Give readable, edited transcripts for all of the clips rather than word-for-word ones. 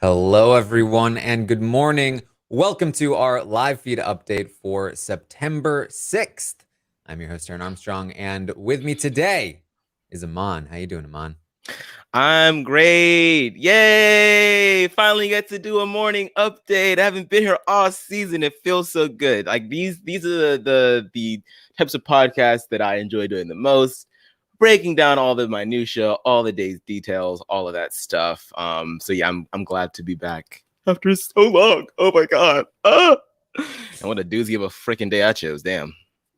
Hello, everyone, and good morning. Welcome to our live feed update for September 6th. I'm your host, Taran Armstrong, and with me today is Aman. How you doing, Aman? I'm great. Yay! Finally get to do a morning update. I haven't been here all season. It feels so good. Like these are the types of podcasts that I enjoy doing the most. Breaking down all the minutia, all the day's details, all of that stuff. So yeah, I'm glad to be back after so long. Oh my god. And what a doozy of a freaking day I chose. Damn.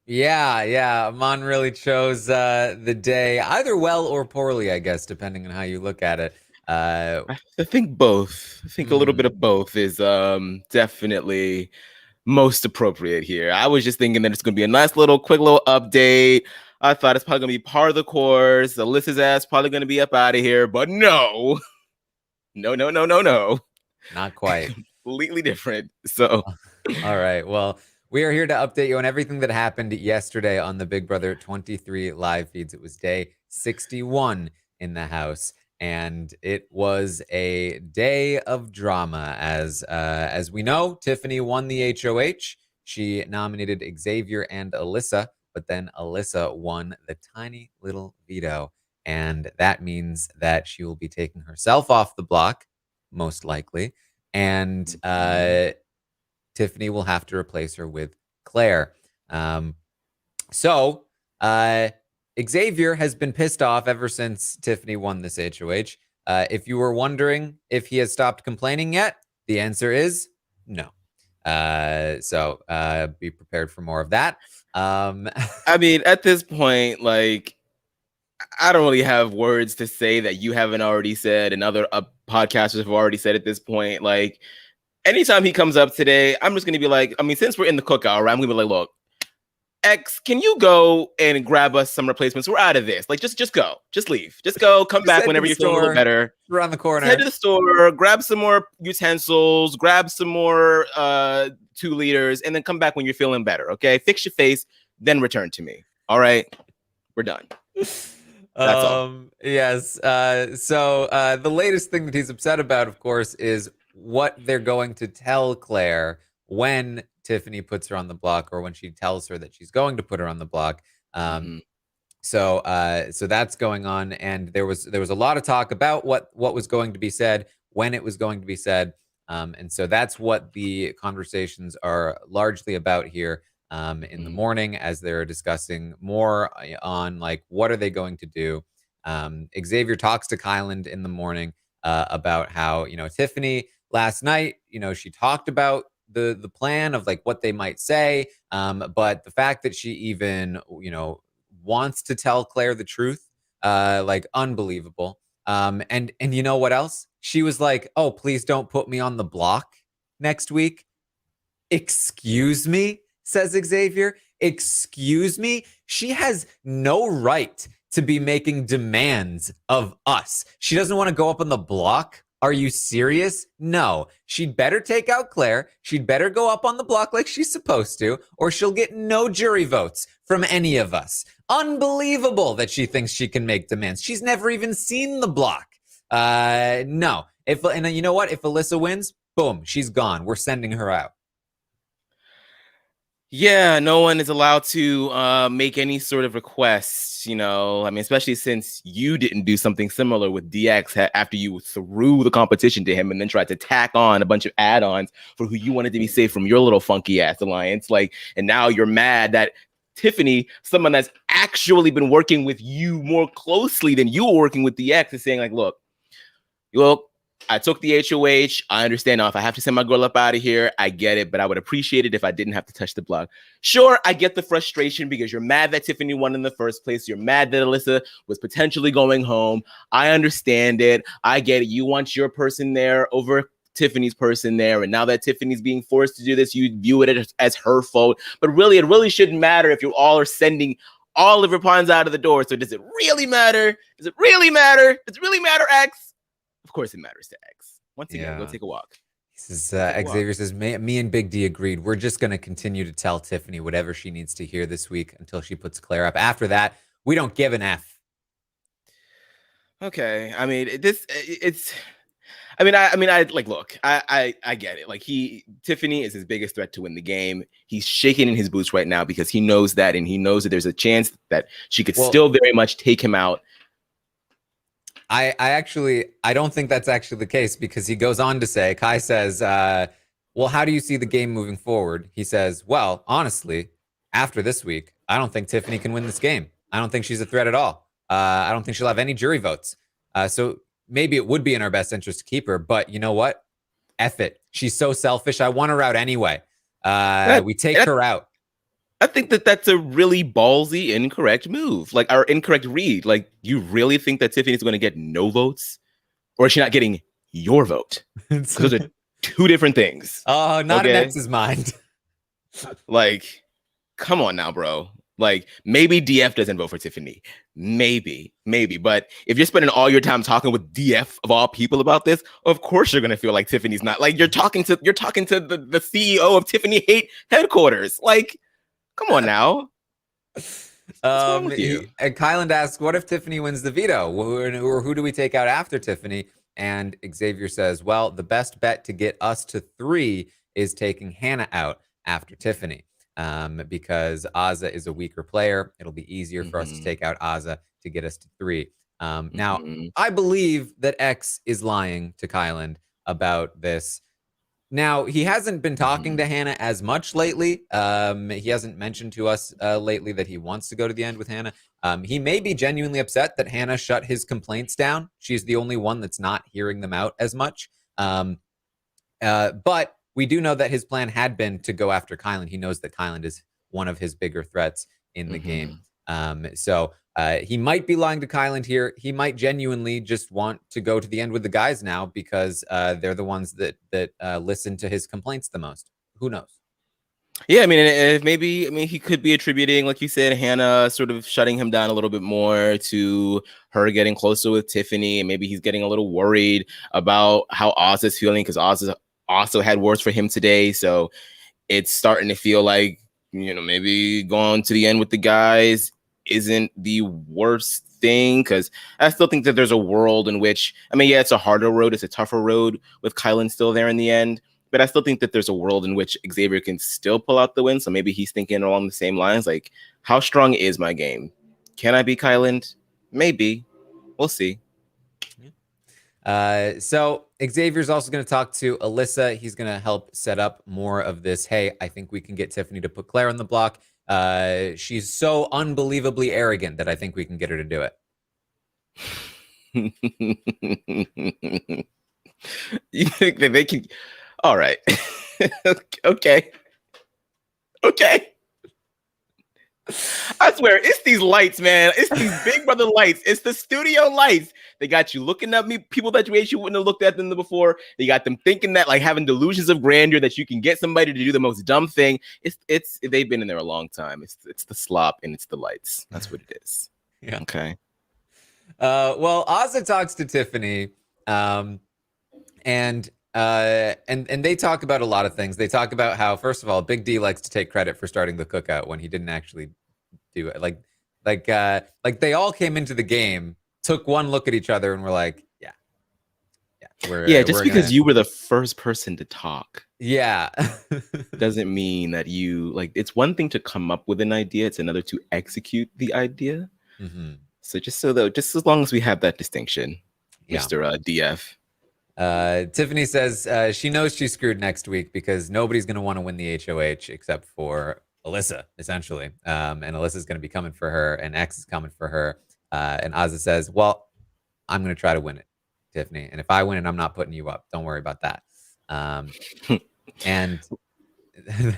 Yeah. Aman really chose the day, either well or poorly, I guess, depending on how you look at it. Uh, I think both. I think a little bit hmm. of both is definitely most appropriate here. I was just thinking that it's going to be a nice little quick little update. I thought it's probably going to be part of the course. Alyssa's ass probably going to be up out of here, but no. No. Not quite. Completely different. So, All right. Well, we are here to update you on everything that happened yesterday on the Big Brother 23 live feeds. It was day 61 in the house, and it was a day of drama. As we know, Tiffany won the HOH. She nominated Xavier and Alyssa, but then Alyssa won the tiny little veto, and that means that she will be taking herself off the block, most likely. And Tiffany will have to replace her with Claire. Um, so Xavier has been pissed off ever since Tiffany won this HOH. If you were wondering if he has stopped complaining yet, the answer is no. So be prepared for more of that. I mean, at this point, like, I don't really have words to say that you haven't already said and other podcasters have already said at this point. Like, anytime he comes up today, I'm just going to be like, I mean, since we're in the cookout, right, I'm going to be like, look, X, can you go and grab us some replacements? We're out of this. Like, just go. Just leave. Just go. Come Just back head to whenever the you're feeling a little store better. around the Just head to corner. the store, grab some more utensils, grab some more 2 liters, and then come back when you're feeling better. Okay? Fix your face, then return to me. All right? We're done. That's all. Yes. So the latest thing that he's upset about, of course, is what they're going to tell Claire when Tiffany puts her on the block, or when she tells her that she's going to put her on the block. Um, Mm-hmm. so that's going on, and there was a lot of talk about what was going to be said, when it was going to be said, and so that's what the conversations are largely about here. In the morning, as they're discussing more on like what are they going to do. Xavier talks to Kyland in the morning about how Tiffany last night, she talked about the plan of like what they might say, but the fact that she even wants to tell Claire the truth, like unbelievable. And you know what else? She was like, "Oh, please don't put me on the block next week." Excuse me, says Xavier. Excuse me? She has no right to be making demands of us. She doesn't want to go up on the block. Are you serious? No. She'd better take out Claire. She'd better go up on the block like she's supposed to, or she'll get no jury votes from any of us. Unbelievable that she thinks she can make demands. She's never even seen the block. No. And you know what? If Alyssa wins, boom, she's gone. We're sending her out. Yeah, no one is allowed to make any sort of requests, I mean, especially since you didn't do something similar with DX after you threw the competition to him and then tried to tack on a bunch of add-ons for who you wanted to be safe from your little funky ass alliance. Like, and now you're mad that Tiffany, someone that's actually been working with you more closely than you were working with DX, is saying like, look, I took the HOH. I understand now if I have to send my girl up out of here, I get it, but I would appreciate it if I didn't have to touch the block. Sure, I get the frustration because you're mad that Tiffany won in the first place. You're mad that Alyssa was potentially going home. I understand it. I get it. You want your person there over Tiffany's person there. And now that Tiffany's being forced to do this, you view it as her fault. But really, it really shouldn't matter if you all are sending all of your pawns out of the door. So does it really matter? Does it really matter? Does it really matter, X? Of course it matters to X. Once again, go take a walk. Xavier says, me and Big D agreed. We're just going to continue to tell Tiffany whatever she needs to hear this week until she puts Claire up. After that, we don't give an F. Okay. I mean, I like, look, I get it. Like, Tiffany is his biggest threat to win the game. He's shaking in his boots right now because he knows that, and he knows that there's a chance that she could still very much take him out. I don't think that's actually the case, because he goes on to say, Kai says, well, how do you see the game moving forward? He says, well, honestly, after this week, I don't think Tiffany can win this game. I don't think she's a threat at all. I don't think she'll have any jury votes. So maybe it would be in our best interest to keep her, but you know what? F it. She's so selfish. I want her out anyway. We take her out. I think that's a really ballsy, incorrect move, like, our incorrect read. Like, you really think that Tiffany's going to get no votes, or is she not getting your vote? Because those are two different things. Oh, not in X's mind. Like, come on now, bro. Like, maybe DF doesn't vote for Tiffany. Maybe. But if you're spending all your time talking with DF of all people about this, of course you're gonna feel like Tiffany's not. Like, you're talking to the CEO of Tiffany Hate headquarters. Like, come on now. And Kyland asks, what if Tiffany wins the veto? Or who do we take out after Tiffany? And Xavier says, well, the best bet to get us to 3 is taking Hannah out after Tiffany. Because Azah is a weaker player. It'll be easier for us to take out Azah to get us to 3. Now, I believe that X is lying to Kyland about this. Now, he hasn't been talking to Hannah as much lately. He hasn't mentioned to us lately that he wants to go to the end with Hannah. He may be genuinely upset that Hannah shut his complaints down. She's the only one that's not hearing them out as much. But we do know that his plan had been to go after Kyland. He knows that Kyland is one of his bigger threats in the game. So he might be lying to Kyland here. He might genuinely just want to go to the end with the guys now, because they're the ones that listen to his complaints the most. Who knows? Yeah, I mean, he could be attributing, like you said, Hannah sort of shutting him down a little bit more to her getting closer with Tiffany, and maybe he's getting a little worried about how Oz is feeling, because Oz also had words for him today. So it's starting to feel like, maybe going to the end with the guys isn't the worst thing, because I still think that there's a world in which, it's a harder road, it's a tougher road with Kyland still there in the end, but I still think that there's a world in which Xavier can still pull out the win. So maybe he's thinking along the same lines, like, how strong is my game? Can I beat Kyland? Maybe. We'll see. So Xavier's also going to talk to Alyssa. He's going to help set up more of this. Hey, I think we can get Tiffany to put Claire on the block. She's so unbelievably arrogant that I think we can get her to do it. You think that they can? All right. Okay. I swear, it's these lights, man. It's these Big Brother lights. It's the studio lights. They got you looking at me, people that you wouldn't have looked at them before. They got them thinking that, like, having delusions of grandeur, that you can get somebody to do the most dumb thing. It's they've been in there a long time. It's the slop and it's the lights. That's what it is. Yeah. Okay. Well, Azah talks to Tiffany, and they talk about a lot of things. They talk about how, first of all, Big D likes to take credit for starting the cookout when he didn't actually do it. Like they all came into the game, took one look at each other, and were like, just because you were the first person to talk, doesn't mean that you, like, it's one thing to come up with an idea, it's another to execute the idea. So just as long as we have that distinction, Mr. DF. Tiffany says she knows she's screwed next week because nobody's going to want to win the HOH except for Alyssa, essentially. And Alyssa's going to be coming for her, and X is coming for her. And Azah says, well, I'm going to try to win it, Tiffany. And if I win it, I'm not putting you up. Don't worry about that. And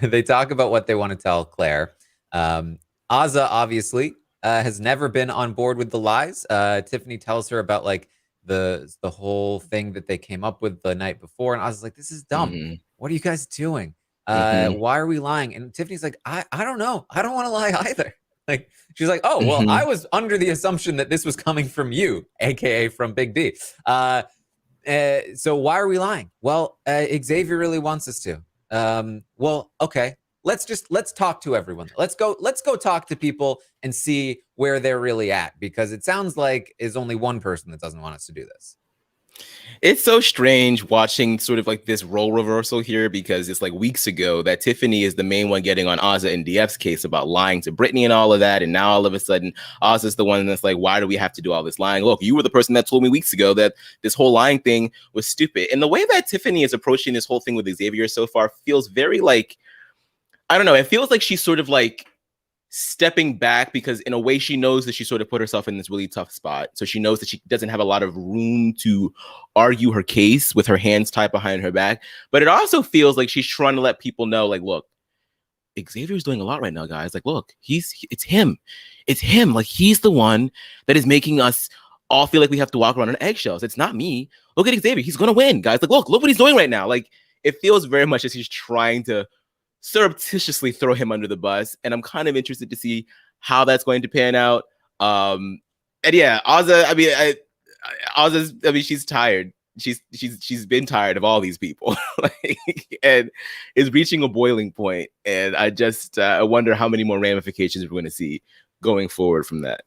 they talk about what they want to tell Claire. Azah, obviously, has never been on board with the lies. Tiffany tells her about, like, the whole thing that they came up with the night before, and I was like, this is dumb. What are you guys doing? Why are we lying? And Tiffany's like, I don't know, I don't want to lie either. Like, she's like, oh well, I was under the assumption that this was coming from you, aka from Big D. So why are we lying? Well, Xavier really wants us to. Well, okay, let's talk to everyone. Let's go talk to people and see where they're really at, because it sounds like there's only one person that doesn't want us to do this. It's so strange watching sort of like this role reversal here, because it's like weeks ago that Tiffany is the main one getting on Ozza and DF's case about lying to Brittany and all of that. And now all of a sudden, Ozza's the one that's like, why do we have to do all this lying? Look, you were the person that told me weeks ago that this whole lying thing was stupid. And the way that Tiffany is approaching this whole thing with Xavier so far feels very like, I don't know, it feels like she's sort of like stepping back, because in a way she knows that she sort of put herself in this really tough spot. So she knows that she doesn't have a lot of room to argue her case with her hands tied behind her back. But it also feels like she's trying to let people know, like, look, Xavier's doing a lot right now, guys. Like, look, it's him. It's him. Like, he's the one that is making us all feel like we have to walk around on eggshells. It's not me. Look at Xavier. He's going to win, guys. Like, look what he's doing right now. Like, it feels very much as he's trying to surreptitiously throw him under the bus, and I'm kind of interested to see how that's going to pan out. And yeah, Ozza, I mean, she's tired. She's been tired of all these people, like, and is reaching a boiling point. And I just I wonder how many more ramifications we're going to see going forward from that.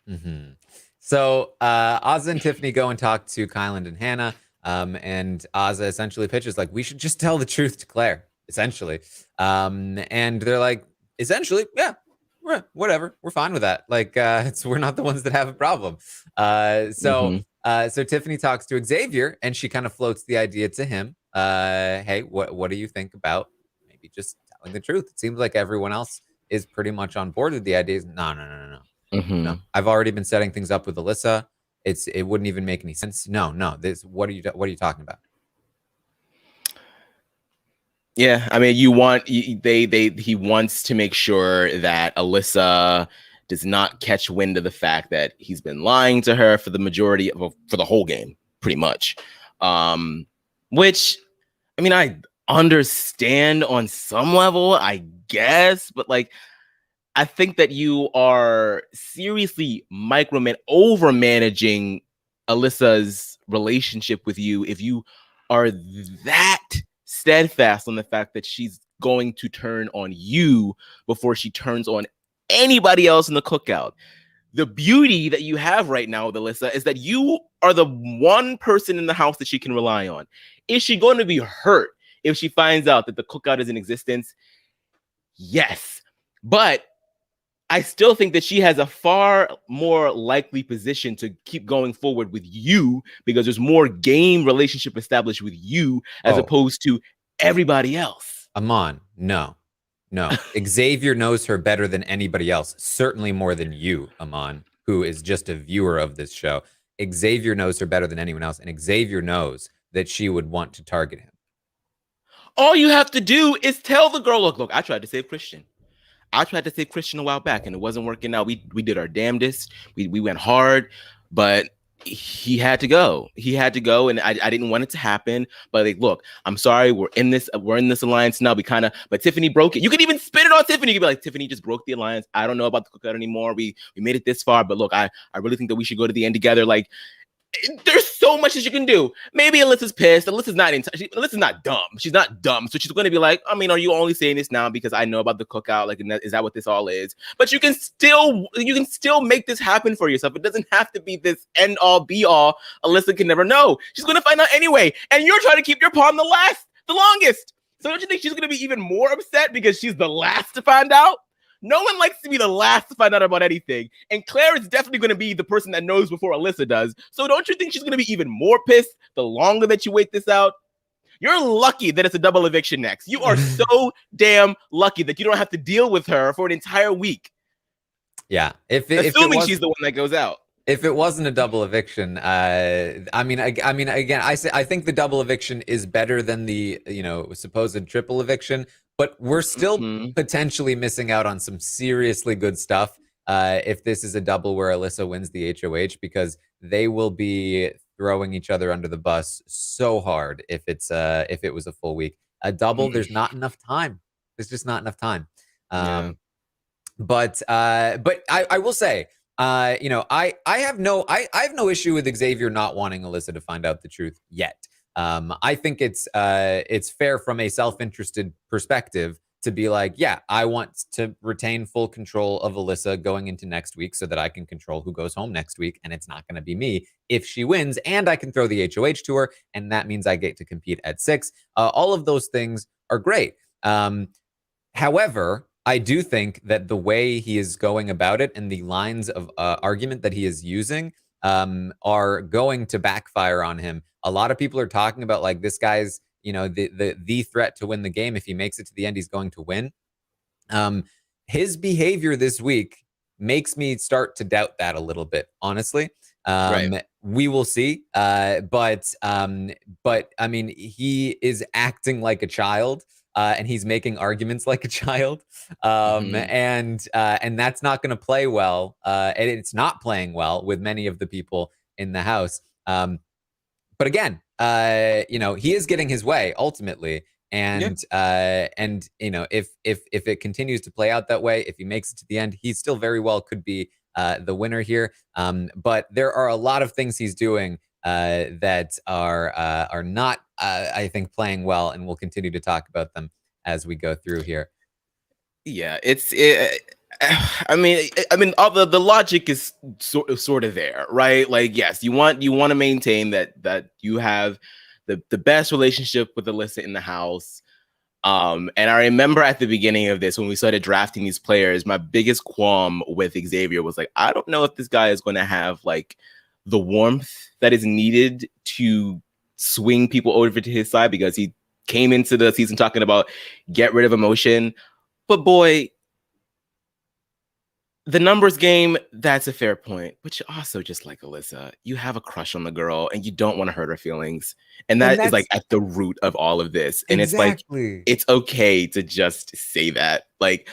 Mm-hmm. So Ozza and Tiffany go and talk to Kyland and Hannah, and Ozza essentially pitches like, we should just tell the truth to Claire, essentially. And they're like, essentially, yeah, whatever, we're fine with that. Like, we're not the ones that have a problem. So Tiffany talks to Xavier, and she kind of floats the idea to him. Hey, what do you think about maybe just telling the truth? It seems like everyone else is pretty much on board with the idea. No. No, I've already been setting things up with Alyssa. It wouldn't even make any sense. No. What are you talking about? Yeah, I mean, he wants to make sure that Alyssa does not catch wind of the fact that he's been lying to her for the whole game, pretty much. Which, I mean, I understand on some level, I guess, but like, I think that you are seriously over managing Alyssa's relationship with you if you are that steadfast on the fact that she's going to turn on you before she turns on anybody else in the cookout. The beauty that you have right now with Alyssa is that you are the one person in the house that she can rely on. Is she going to be hurt if she finds out that the cookout is in existence? Yes. But I still think that she has a far more likely position to keep going forward with you, because there's more game relationship established with you as opposed to everybody else. Aman, no. Xavier knows her better than anybody else, certainly more than you, Aman, who is just a viewer of this show. Xavier knows her better than anyone else, and Xavier knows that she would want to target him. All you have to do is tell the girl, look, I tried to save Christian. I tried to save Christian a while back, and it wasn't working out. We did our damnedest. We went hard, but he had to go. And I didn't want it to happen. But like, look, I'm sorry. We're in this alliance now. But Tiffany broke it. You could even spin it on Tiffany. You could be like, Tiffany just broke the alliance. I don't know about the cookout anymore. We made it this far, but look, I really think that we should go to the end together. Like, there's so much that you can do. Maybe Alyssa's pissed. Alyssa's not dumb. She's not dumb. So she's going to be like, I mean, are you only saying this now because I know about the cookout? Like, is that what this all is? But you can still make this happen for yourself. It doesn't have to be this end all be all. Alyssa can never know. She's going to find out anyway. And you're trying to keep your pawn the longest. So don't you think she's going to be even more upset because she's the last to find out? No one likes to be the last to find out about anything. And Claire is definitely going to be the person that knows before Alyssa does. So don't you think she's going to be even more pissed the longer that you wait this out? You're lucky that it's a double eviction next. You are so damn lucky that you don't have to deal with her for an entire week. Yeah. Assuming she's the one that goes out. If it wasn't a double eviction, I mean, again, I think the double eviction is better than the, supposed triple eviction, but we're still potentially missing out on some seriously good stuff if this is a double where Alyssa wins the HOH, because they will be throwing each other under the bus so hard if it was a full week. A double, there's not enough time. There's just not enough time. But I will say, I have no issue with Xavier not wanting Alyssa to find out the truth yet. I think it's fair from a self-interested perspective to be like, yeah, I want to retain full control of Alyssa going into next week so that I can control who goes home next week. And it's not going to be me if she wins. And I can throw the HOH to her. And that means I get to compete at 6. All of those things are great. However, I do think that the way he is going about it and the lines of argument that he is using are going to backfire on him. A lot of people are talking about like this guy's, the threat to win the game. If he makes it to the end, he's going to win. His behavior this week makes me start to doubt that a little bit, honestly. Right. We will see. But I mean, he is acting like a child. And he's making arguments like a child, and that's not going to play well. And it's not playing well with many of the people in the house. But again, he is getting his way ultimately, and if it continues to play out that way, if he makes it to the end, he still very well could be the winner here. But there are a lot of things he's doing that are not, I think, playing well, and we'll continue to talk about them as we go through here. Yeah, I mean, all the logic is sort of there, right? Like, yes, you want to maintain that you have the best relationship with Alyssa in the house. And I remember at the beginning of this, when we started drafting these players, my biggest qualm with Xavier was like, I don't know if this guy is going to have like the warmth that is needed to swing people over to his side, because he came into the season talking about get rid of emotion. But boy, the numbers game, that's a fair point. But you also, just like Alyssa, you have a crush on the girl and you don't want to hurt her feelings. And that is like at the root of all of this. And exactly. It's okay to just say that. Like,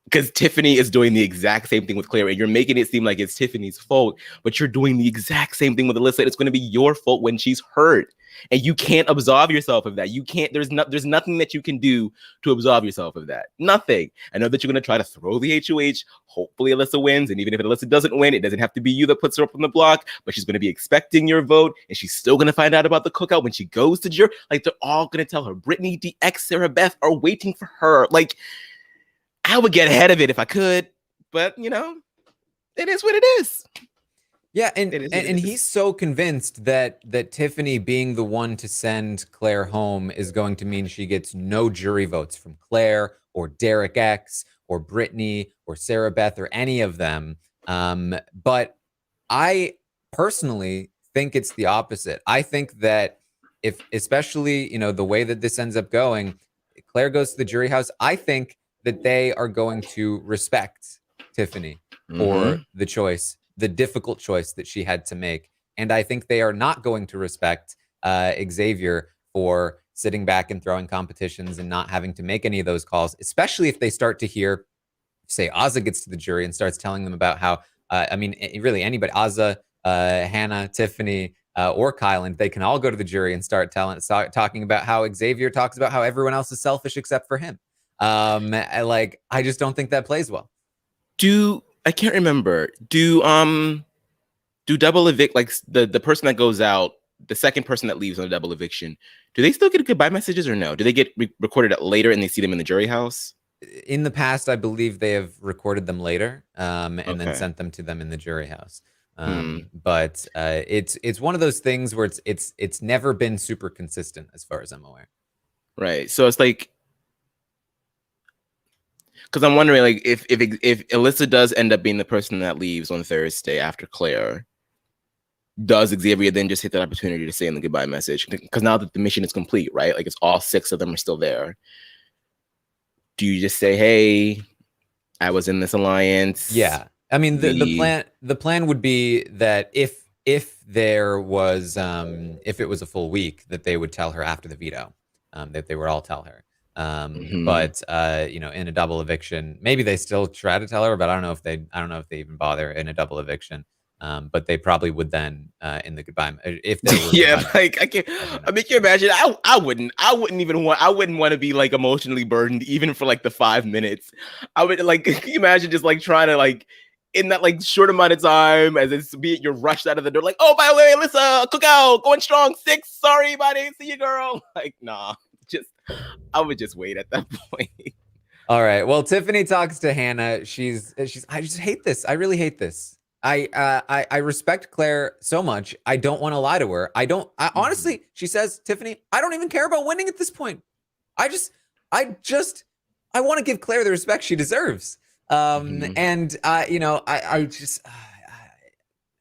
because Tiffany is doing the exact same thing with Claire, and you're making it seem like it's Tiffany's fault, but you're doing the exact same thing with Alyssa. It's going to be your fault when she's hurt, and you can't absolve yourself of that. You can't. There's nothing that you can do to absolve yourself of that. Nothing. I know that you're going to try to throw the HOH. Hopefully, Alyssa wins, and even if Alyssa doesn't win, it doesn't have to be you that puts her up on the block. But she's going to be expecting your vote, and she's still going to find out about the cookout when she goes to jury. Like, they're all going to tell her. Brittany, DX, Sarah Beth are waiting for her. Like, I would get ahead of it if I could, but it is what it is. Yeah, and he's so convinced that Tiffany being the one to send Claire home is going to mean she gets no jury votes from Claire or Derek X or Brittany or Sarah Beth or any of them. But I personally think it's the opposite. I think that if, especially, the way that this ends up going, Claire goes to the jury house, I think that they are going to respect Tiffany for the choice, the difficult choice that she had to make. And I think they are not going to respect Xavier for sitting back and throwing competitions and not having to make any of those calls, especially if they start to hear, say, Azah gets to the jury and starts telling them about how, really anybody, Azah, Hannah, Tiffany, or Kylan, they can all go to the jury and start talking about how Xavier talks about how everyone else is selfish except for him. I just don't think that plays well. I can't remember. Do double evict, like the person that goes out, the second person that leaves on a double eviction, do they still get goodbye messages or no? Do they get recorded later and they see them in the jury house? In the past, I believe they have recorded them later, and then sent them to them in the jury house. But it's one of those things where it's never been super consistent as far as I'm aware. Right. So it's like, because I'm wondering, like, if Alyssa does end up being the person that leaves on Thursday after Claire, does Xavier then just hit that opportunity to say in the goodbye message? Because now that the mission is complete, right? Like, it's all 6 of them are still there. Do you just say, "Hey, I was in this alliance"? Yeah, I mean, the plan would be that if there was if it was a full week, that they would tell her after the veto, that they would all tell her. But in a double eviction, maybe they still try to tell her, but I don't know if they even bother in a double eviction. But they probably would then in the goodbye if there were like I can't. I mean, can you imagine? I wouldn't want to be like emotionally burdened even for like the 5 minutes. I would like. Can you imagine just like trying to like in that like short amount of time as it's you're rushed out of the door, like, oh, by the way, Alyssa, cookout going strong 6. Sorry, buddy, see you, girl. Like, nah, I would just wait at that point. All right. Well, Tiffany talks to Hannah. She's. I just hate this. I really hate this. I respect Claire so much. I don't want to lie to her. I don't. Honestly, she says, Tiffany, I don't even care about winning at this point. I just, I just, I want to give Claire the respect she deserves. And you know, I just,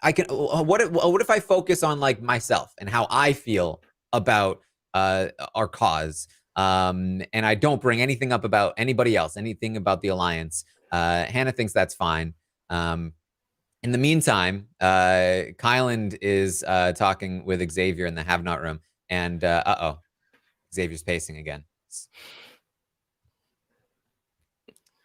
I can. What if I focus on like myself and how I feel about our cause, and I don't bring anything up about anybody else, anything about the alliance. Hannah thinks that's fine. In the meantime, Kyland is talking with Xavier in the have not room, and Xavier's pacing again.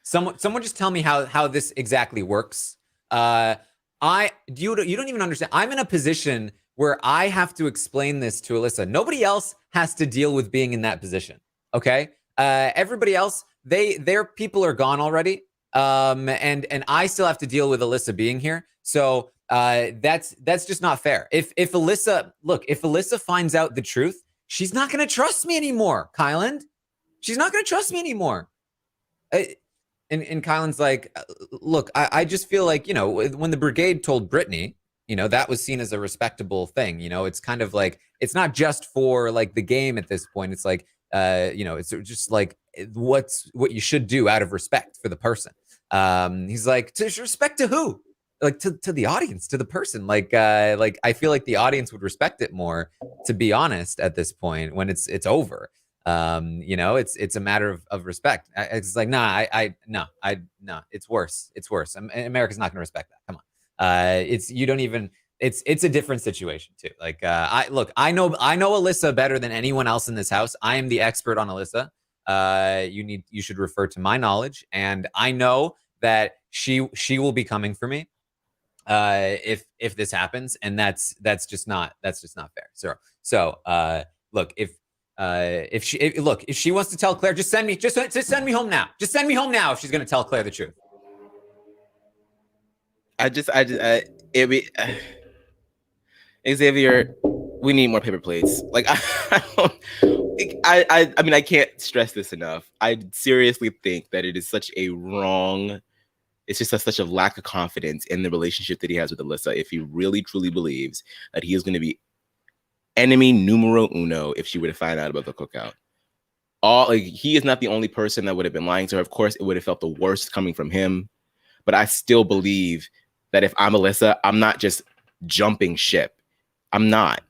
Someone just tell me how this exactly works. You don't even understand. I'm in a position where I have to explain this to Alyssa. Nobody else has to deal with being in that position. Okay, everybody else, their people are gone already. And I still have to deal with Alyssa being here. So that's just not fair. If Alyssa finds out the truth, she's not going to trust me anymore, Kyland. She's not going to trust me anymore. And Kylan's like, look, I just feel like, you know, when the brigade told Brittany, you know, that was seen as a respectable thing. You know, it's kind of like, it's not just for like the game at this point. It's like, you know, it's just like what you should do out of respect for the person. He's like, to respect to who? Like to the audience, to the person. Like I feel like the audience would respect it more, to be honest, at this point when it's over. You know, it's a matter of respect. It's like, no, it's worse. It's worse. America's not going to respect that. Come on. You don't even, it's a different situation too. Like, I know Alyssa better than anyone else in this house. I am the expert on Alyssa. You should refer to my knowledge. And I know that she will be coming for me. If this happens, and that's just not fair. So look, if she wants to tell Claire, just send me home now. Just send me home now if she's going to tell Claire the truth. Xavier, we need more paper plates. Like I mean, I can't stress this enough. I seriously think that it is such a wrong. It's just such a lack of confidence in the relationship that he has with Alyssa. If he really truly believes that he is going to be enemy numero uno if she were to find out about the cookout. He is not the only person that would have been lying to her. Of course, it would have felt the worst coming from him. But I still believe that if I'm Alyssa, I'm not just jumping ship. I'm not,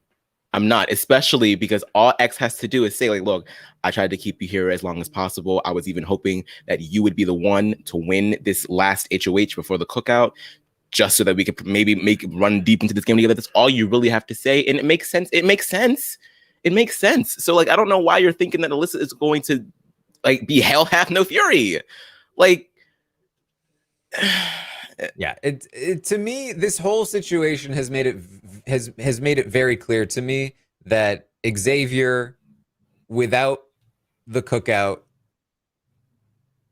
especially because all X has to do is say, like, look, I tried to keep you here as long as possible. I was even hoping that you would be the one to win this last HOH before the cookout, just so that we could maybe run deep into this game together. That's all you really have to say. And it makes sense. It makes sense. So, like, I don't know why you're thinking that Alyssa is going to, like, be hell hath no fury. Like, yeah, it to me, this whole situation has made it very clear to me that Xavier, without the cookout,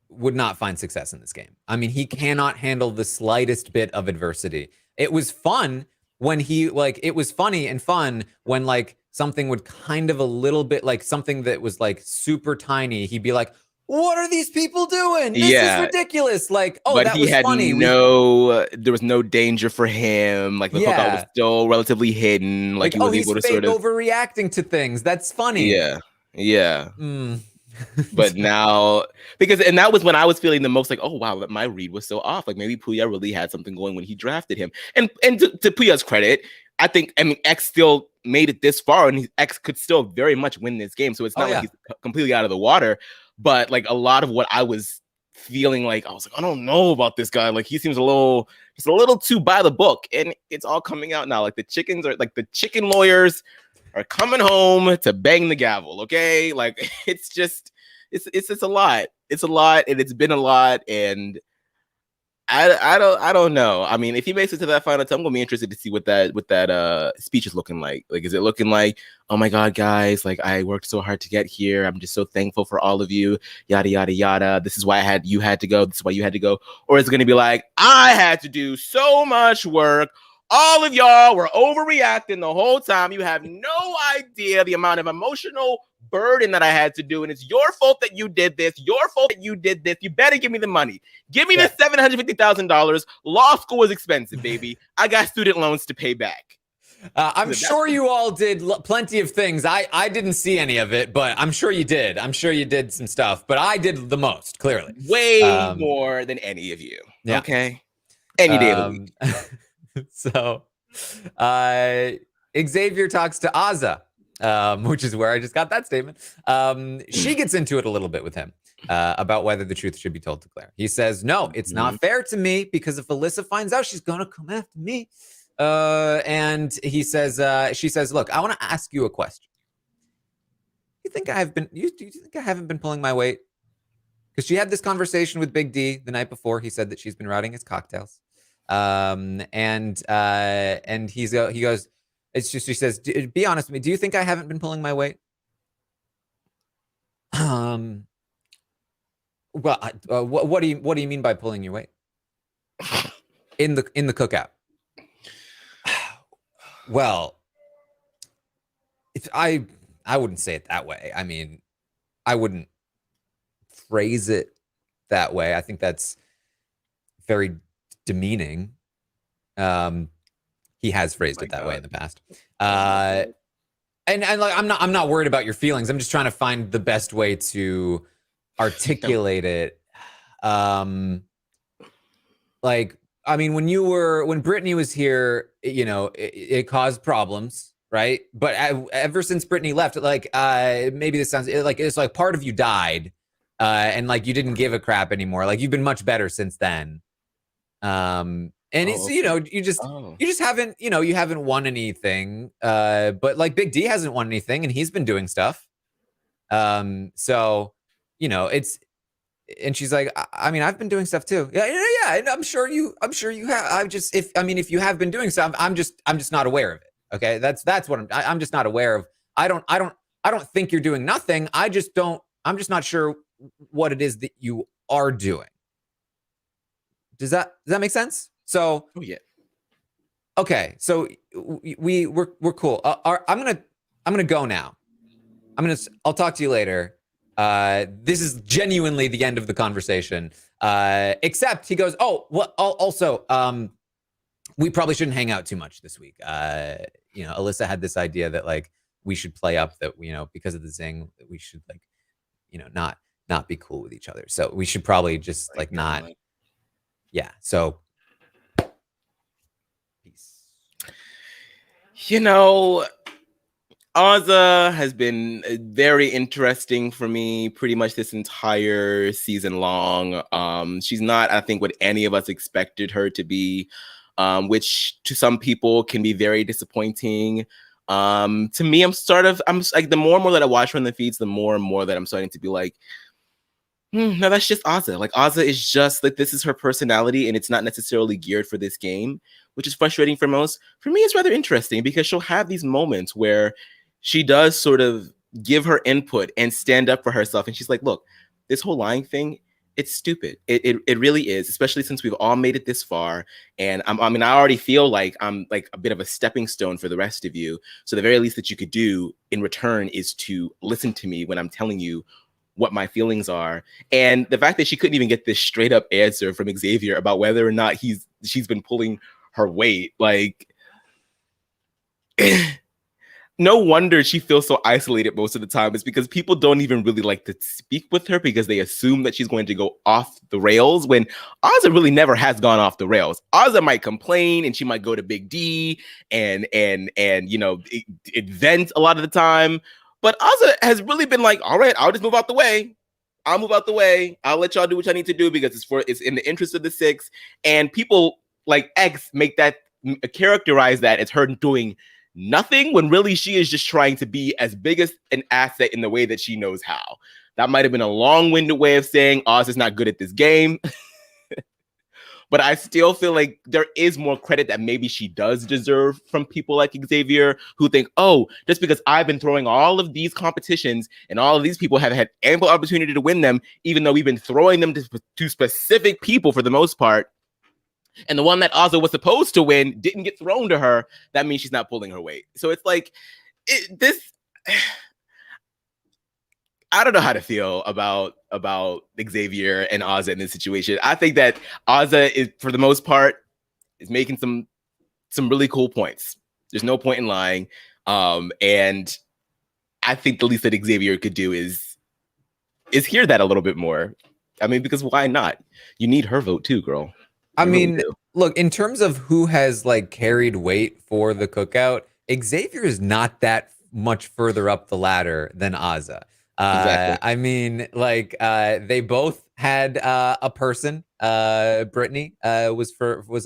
would not find success in this game. I mean, he cannot handle the slightest bit of adversity. It was fun when it was funny and fun when like something would kind of a little bit, like something that was like super tiny, he'd be like, what are these people doing? This is ridiculous. Like, oh, but that was funny. There was no danger for him. Like, the cookout was still relatively hidden. Like he was able to sort of overreacting to things. That's funny. Yeah. But now, and that was when I was feeling the most like, oh wow, my read was so off. Like maybe Puya really had something going when he drafted him. And to Puya's credit, I mean, X still made it this far, and X could still very much win this game. So it's not like he's completely out of the water. But like a lot of what I was feeling like, I was like, I don't know about this guy. Like he seems just a little too by the book, and it's all coming out now. Like the chicken lawyers are coming home to bang the gavel. Okay, like it's just a lot. It's a lot, and it's been a lot, and I don't know. I mean, if he makes it to that final time, I'm gonna be interested to see what that speech is looking like. Like, is it looking like, oh my God, guys, like I worked so hard to get here. I'm just so thankful for all of you. Yada yada yada. This is why you had to go. This is why you had to go. Or is it gonna be like, I had to do so much work. All of y'all were overreacting the whole time. You have no idea the amount of emotional burden that I had to do. And it's your fault that you did this. Your fault that you did this. You better give me the money. Give me the $750,000. Law school is expensive, baby. I got student loans to pay back. I'm sure you all did plenty of things. I didn't see any of it, but I'm sure you did. I'm sure you did some stuff, but I did the most, clearly. Way more than any of you. Yeah. Okay. Any day of the week. So, Xavier talks to Azza, which is where I just got that statement. She gets into it a little bit with him about whether the truth should be told to Claire. He says, no, it's not fair to me because if Alyssa finds out, she's going to come after me. And he says, she says, look, I want to ask you a question. Do you think I haven't been pulling my weight? Because she had this conversation with Big D the night before. He said that she's been routing his cocktails. And he goes, it's just, she says, be honest with me. Do you think I haven't been pulling my weight? Well, what do you mean by pulling your weight? In the cookout. Well, I wouldn't say it that way. I mean, I wouldn't phrase it that way. I think that's very demeaning. He has phrased it that way in the past. And like I'm not worried about your feelings. I'm just trying to find the best way to articulate it. Like, I mean, when Brittany was here, you know, it caused problems, right? But ever since Brittany left, like, maybe this sounds like it's like part of you died, and like you didn't give a crap anymore. Like you've been much better since then. And it's, you know, you just haven't, you know, you haven't won anything. But like Big D hasn't won anything, and he's been doing stuff. So, you know, it's. And she's like, I mean, I've been doing stuff too. Yeah. And I'm sure you have. If you have been doing stuff, I'm just not aware of it. Okay. That's what I'm just not aware of. I don't think you're doing nothing. I'm just not sure what it is that you are doing. Does that make sense? So, yeah. Okay. So we're cool. I'm going to go now. I'll talk to you later. This is genuinely the end of the conversation. Except he goes, oh, well, also, we probably shouldn't hang out too much this week. You know, Alyssa had this idea that like we should play up that, you know, because of the zing, that we should like, you know, not be cool with each other. So we should probably just like not. Yeah. So. Peace. You know, Azza has been very interesting for me pretty much this entire season long. She's not, I think, what any of us expected her to be, which to some people can be very disappointing. To me, I'm like, the more and more that I watch her on the feeds, the more and more that I'm starting to be like, no, that's just Azza. Like, Azza is just like, this is her personality, and it's not necessarily geared for this game, which is frustrating for most. For me, it's rather interesting because she'll have these moments where she does sort of give her input and stand up for herself. And she's like, look, this whole lying thing, it's stupid. It really is, especially since we've all made it this far. And I already feel like I'm like a bit of a stepping stone for the rest of you. So the very least that you could do in return is to listen to me when I'm telling you what my feelings are. And the fact that she couldn't even get this straight up answer from Xavier about whether or not she's been pulling her weight, like no wonder she feels so isolated most of the time. It's because people don't even really like to speak with her because they assume that she's going to go off the rails when Azza really never has gone off the rails. Azza might complain and she might go to Big D and you know, it vents a lot of the time. But Azza has really been like, all right, I'll just move out the way. I'll move out the way. I'll let y'all do what I need to do because it's in the interest of the six. And people like X characterize that as her doing nothing when really she is just trying to be as big as an asset in the way that she knows how. That might have been a long-winded way of saying Oz is not good at this game. But I still feel like there is more credit that maybe she does deserve from people like Xavier who think, oh, just because I've been throwing all of these competitions and all of these people have had ample opportunity to win them, even though we've been throwing them to specific people for the most part, And the one that Ozza was supposed to win didn't get thrown to her. That means she's not pulling her weight. So it's like this. I don't know how to feel about Xavier and Ozza in this situation. I think that Ozza is, for the most part, is making some really cool points. There's no point in lying. And I think the least that Xavier could do is hear that a little bit more. I mean, because why not? You need her vote too, girl. I mean, look, in terms of who has like carried weight for the cookout, Xavier is not that much further up the ladder than Ozza. Exactly. I mean, like they both had a person. Brittany was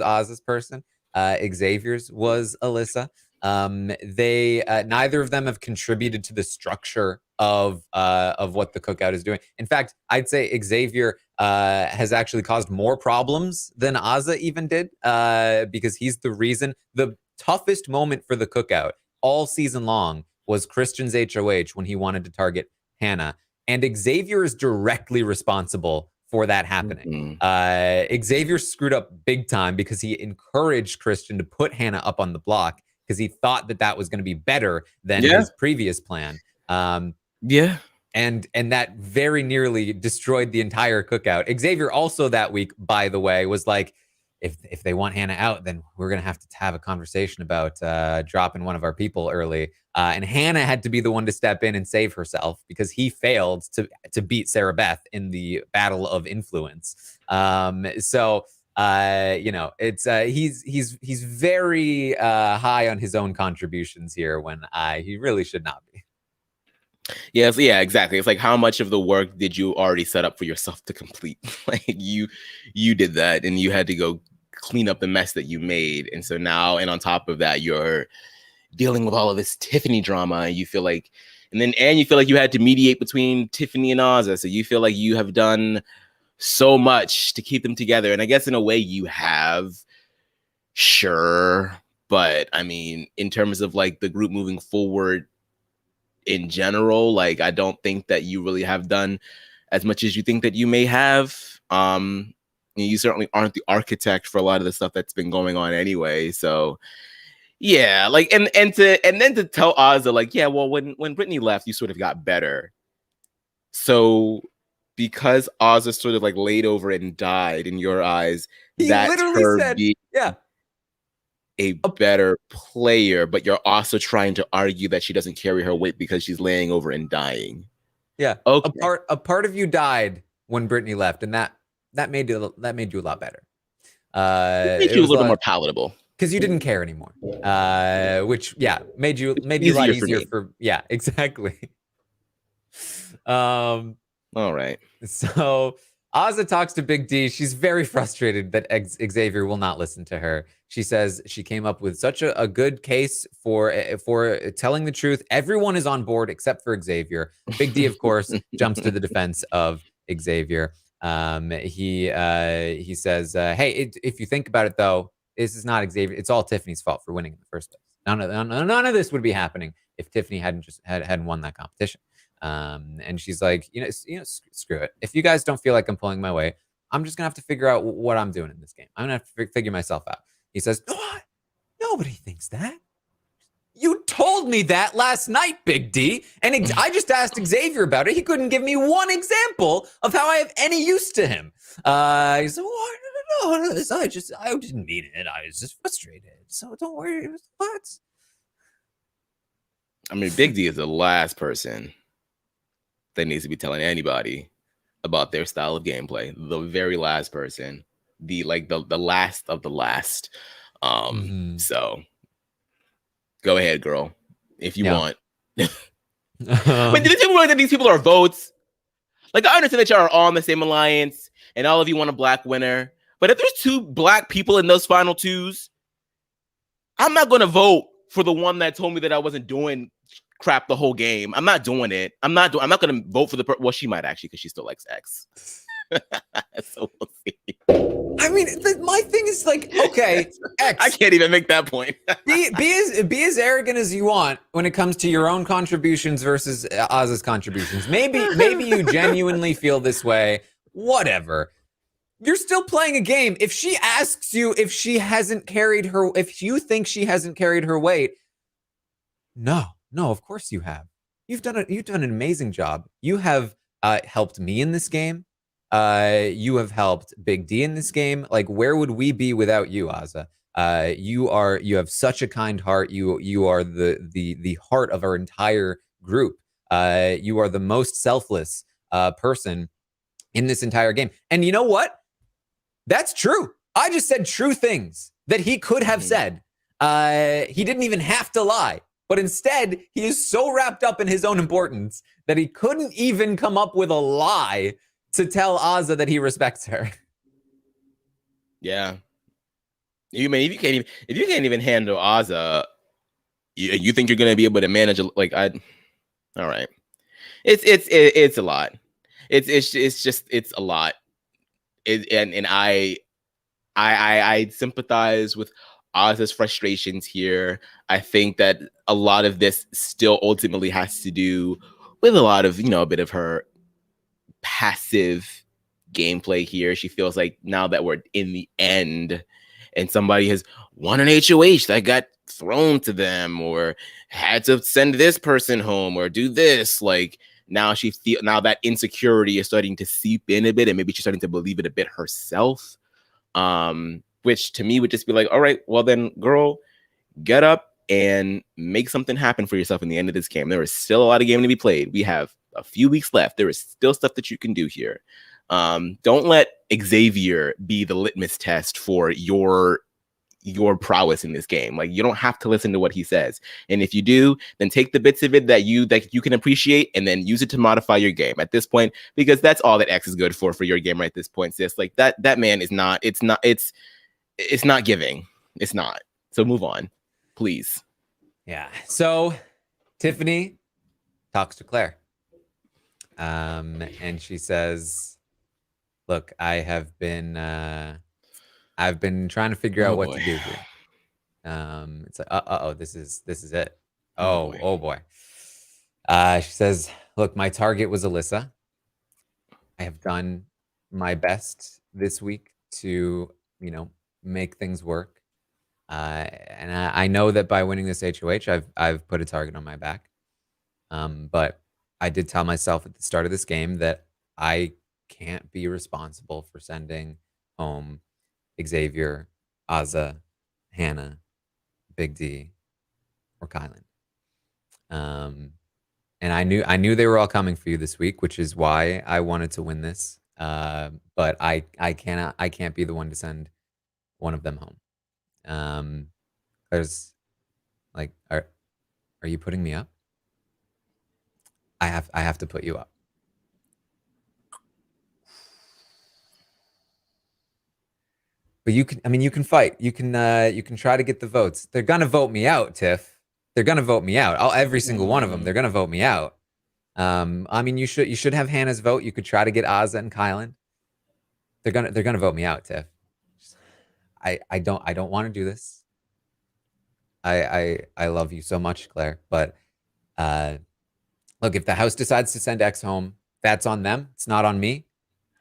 Oz's person. Xavier's was Alyssa. They neither of them have contributed to the structure of what the cookout is doing. In fact, I'd say Xavier has actually caused more problems than Ozza even did, because he's the reason. The toughest moment for the cookout all season long was Christian's HOH when he wanted to target Hannah, and Xavier is directly responsible for that happening. Xavier screwed up big time because he encouraged Christian to put Hannah up on the block because he thought that was going to be better than his previous plan. And that very nearly destroyed the entire cookout. Xavier also that week, by the way, was like, if they want Hannah out, then we're going to have a conversation about dropping one of our people early. And Hannah had to be the one to step in and save herself because he failed to beat Sarah Beth in the battle of influence. So it's he's very high on his own contributions here when he really should not be. Yes, yeah, exactly. It's like, how much of the work did you already set up for yourself to complete? Like you did that, and you had to go clean up the mess that you made. And so now, and on top of that, you're dealing with all of this Tiffany drama, and you feel like you had to mediate between Tiffany and Ozza. So you feel like you have done so much to keep them together. And I guess in a way you have, sure. But I mean, in terms of like the group moving forward in general, like, I don't think that you really have done as much as you think that you may have. You certainly aren't the architect for a lot of the stuff that's been going on anyway. So yeah, like, and then to tell Ozza, like, yeah, well, when Brittany left, you sort of got better. So because Ozza sort of like laid over and died in your eyes, that's her being a better player, but you're also trying to argue that she doesn't carry her weight because she's laying over and dying. Yeah. Okay. A part of you died when Brittany left, and that made you a lot better. It made you a little more palatable because you didn't care anymore. Which made you a lot easier for exactly. All right. So Ozza talks to Big D. She's very frustrated that Xavier will not listen to her. She says she came up with such a good case for telling the truth. Everyone is on board except for Xavier. Big D, of course, jumps to the defense of Xavier. He says, hey, if you think about it, though, this is not Xavier. It's all Tiffany's fault for winning in the first place. None of this would be happening if Tiffany hadn't won that competition. And she's like, screw it. If you guys don't feel like I'm pulling my weight, I'm just gonna have to figure out what I'm doing in this game. I'm gonna have to figure myself out. He says, nobody thinks that. You told me that last night, Big D, and I just asked Xavier about it. He couldn't give me one example of how I have any use to him. He said, no, I didn't mean it. I was just frustrated. So don't worry. What? I mean, Big D is the last person that needs to be telling anybody about their style of gameplay. The very last person, the last of the last. So go ahead, girl, if you want. But did you realize that these people are votes? Like, I understand that y'all are all in the same alliance and all of you want a black winner. But if there's 2 black people in those final 2s, I'm not going to vote for the one that told me that I wasn't doing crap the whole game. I'm not doing it. I'm not going to vote for well, she might actually, because she still likes X. So we'll see. I mean, my thing is like, okay, X. I can't even make that point. be as arrogant as you want when it comes to your own contributions versus Oz's contributions. Maybe you genuinely feel this way. Whatever. You're still playing a game. If she asks you if you think she hasn't carried her weight, no, of course you have. You've done an amazing job. You have helped me in this game. You have helped Big D in this game. Like, where would we be without you, Azza? You have such a kind heart. You are the heart of our entire group. You are the most selfless person in this entire game. And you know what? That's true. I just said true things that he could have said. He didn't even have to lie. But instead, he is so wrapped up in his own importance that he couldn't even come up with a lie to tell Azza that he respects her. Yeah. If you can't even handle Azza, you think you're gonna be able to manage all right. It's a lot. It's a lot. And I sympathize with Oz's frustrations here. I think that a lot of this still ultimately has to do with a lot of, a bit of her passive gameplay here. She feels like now that we're in the end and somebody has won an HOH that got thrown to them or had to send this person home or do this, like now now that insecurity is starting to seep in a bit and maybe she's starting to believe it a bit herself. Which to me would just be like, all right, well then, girl, get up and make something happen for yourself in the end of this game. There is still a lot of game to be played. We have a few weeks left. There is still stuff that you can do here. Don't let Xavier be the litmus test for your prowess in this game. Like, you don't have to listen to what he says. And if you do, then take the bits of it that you can appreciate and then use it to modify your game at this point, because that's all that X is good for your game right at this point, sis. Like that man is not, it's not giving. It's not. So move on, please. Yeah. So Tiffany talks to Claire. And she says, look, I've been trying to figure out what to do here. It's like, this is it. Oh boy. She says, look, my target was Alyssa. I have done my best this week to, make things work. And I know that by winning this HOH, I've put a target on my back. But I did tell myself at the start of this game that I can't be responsible for sending home Xavier, Azza, Hannah, Big D, or Kylan. And I knew they were all coming for you this week, which is why I wanted to win this. But I can't be the one to send one of them home. There's like, are you putting me up? I have to put you up. But you can fight. You can try to get the votes. They're gonna vote me out, Tiff. They're gonna vote me out. Every single one of them. They're gonna vote me out. You should have Hannah's vote. You could try to get Azza and Kylan. They're gonna vote me out, Tiff. I don't want to do this. I love you so much, Claire. But look, if the house decides to send X home, that's on them. It's not on me.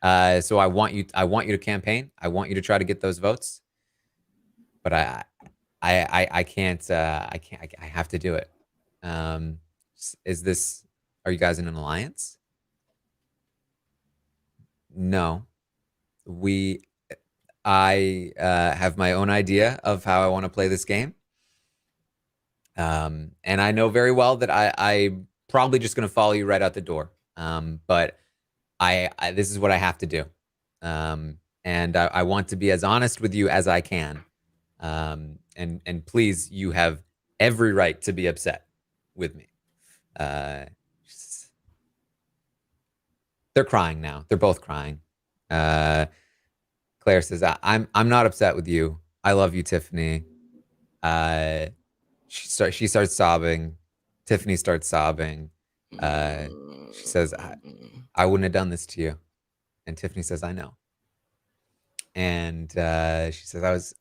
So I want you to campaign. I want you to try to get those votes. But I can't. I have to do it. Are you guys in an alliance? No. I have my own idea of how I want to play this game. And I know very well that I'm probably just going to follow you right out the door. But this is what I have to do. And I want to be as honest with you as I can. And please, you have every right to be upset with me. They're crying now. They're both crying. Claire says, I'm not upset with you. I love you, Tiffany. She starts sobbing. Tiffany starts sobbing. She says, I wouldn't have done this to you. And Tiffany says, I know. And she says,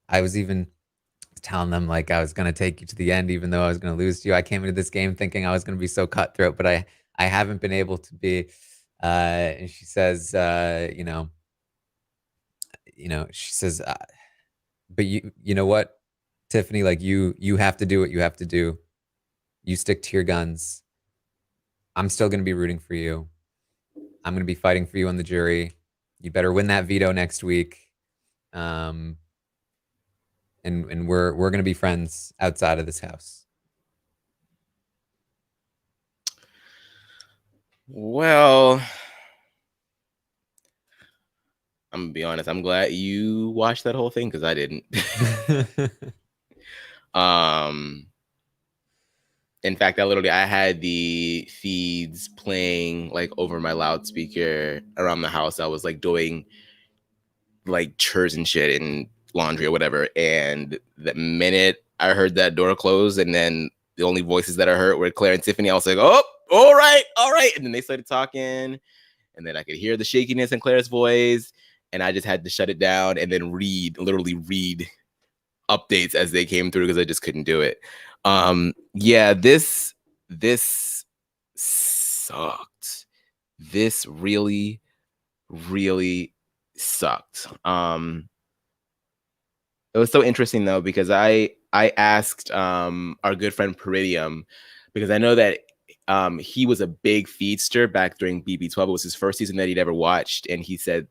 I was even telling them like I was going to take you to the end, even though I was going to lose to you. I came into this game thinking I was going to be so cutthroat, but I haven't been able to be. And she says, she says, but you know what, Tiffany, like you have to do what you have to do. You stick to your guns. I'm still going to be rooting for you. I'm going to be fighting for you on the jury. You better win that veto next week. Um, and we're going to be friends outside of this house. Well, I'm gonna be honest. I'm glad you watched that whole thing because I didn't. In fact, I had the feeds playing like over my loudspeaker around the house. I was like doing like chores and shit and laundry or whatever. And the minute I heard that door close, and then the only voices that I heard were Claire and Tiffany, I was like, oh, all right. And then they started talking, and then I could hear the shakiness in Claire's voice, and I just had to shut it down and then literally read updates as they came through because I just couldn't do it. Yeah, this sucked. This really, really sucked. It was so interesting though, because I asked our good friend Peridium, because I know that he was a big feedster back during BB12. It was his first season that he'd ever watched, and he said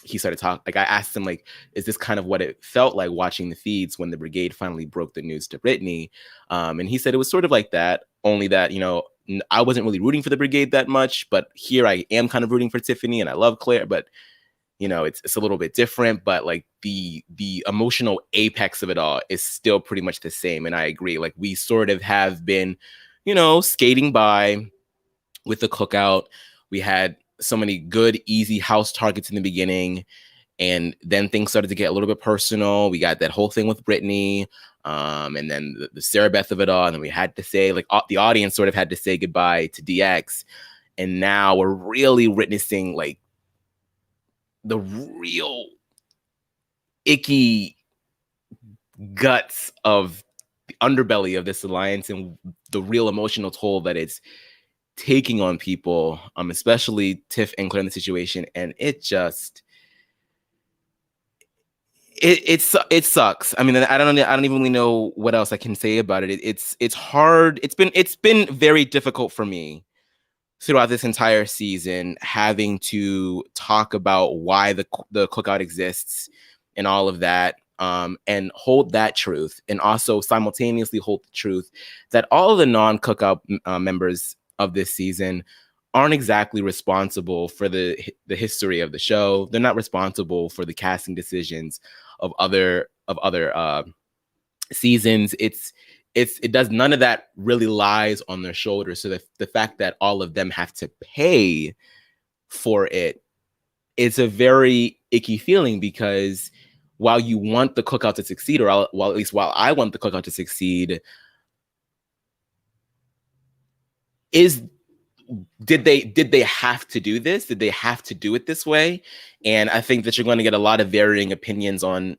he started talking. Like I asked him, like, is this kind of what it felt like watching the feeds when the brigade finally broke the news to Brittany? And he said it was sort of like that, only that, I wasn't really rooting for the brigade that much, but here I am kind of rooting for Tiffany, and I love Claire, but it's a little bit different, but like the emotional apex of it all is still pretty much the same. And I agree, like we sort of have been, skating by with the cookout. We had so many good, easy house targets in the beginning, and then things started to get a little bit personal. We got that whole thing with Brittany, and then the Sarah Beth of it all, and then we had to say, like, the audience sort of had to say goodbye to DX, and now we're really witnessing like the real icky guts of the underbelly of this alliance and the real emotional toll that it's taking on people, especially Tiff and Claire in the situation. And it just it sucks. I mean, I don't even really know what else I can say about it. It's hard. It's been very difficult for me throughout this entire season, having to talk about why the cookout exists and all of that, and hold that truth, and also simultaneously hold the truth that all of the non-cookout members of this season aren't exactly responsible for the history of the show. They're not responsible for the casting decisions of other seasons. It does, none of that really lies on their shoulders. So the fact that all of them have to pay for it is a very icky feeling, because while you want the cookout to succeed, or at least while I want the cookout to succeed, did they have to do this? Did they have to do it this way? And I think that you're going to get a lot of varying opinions on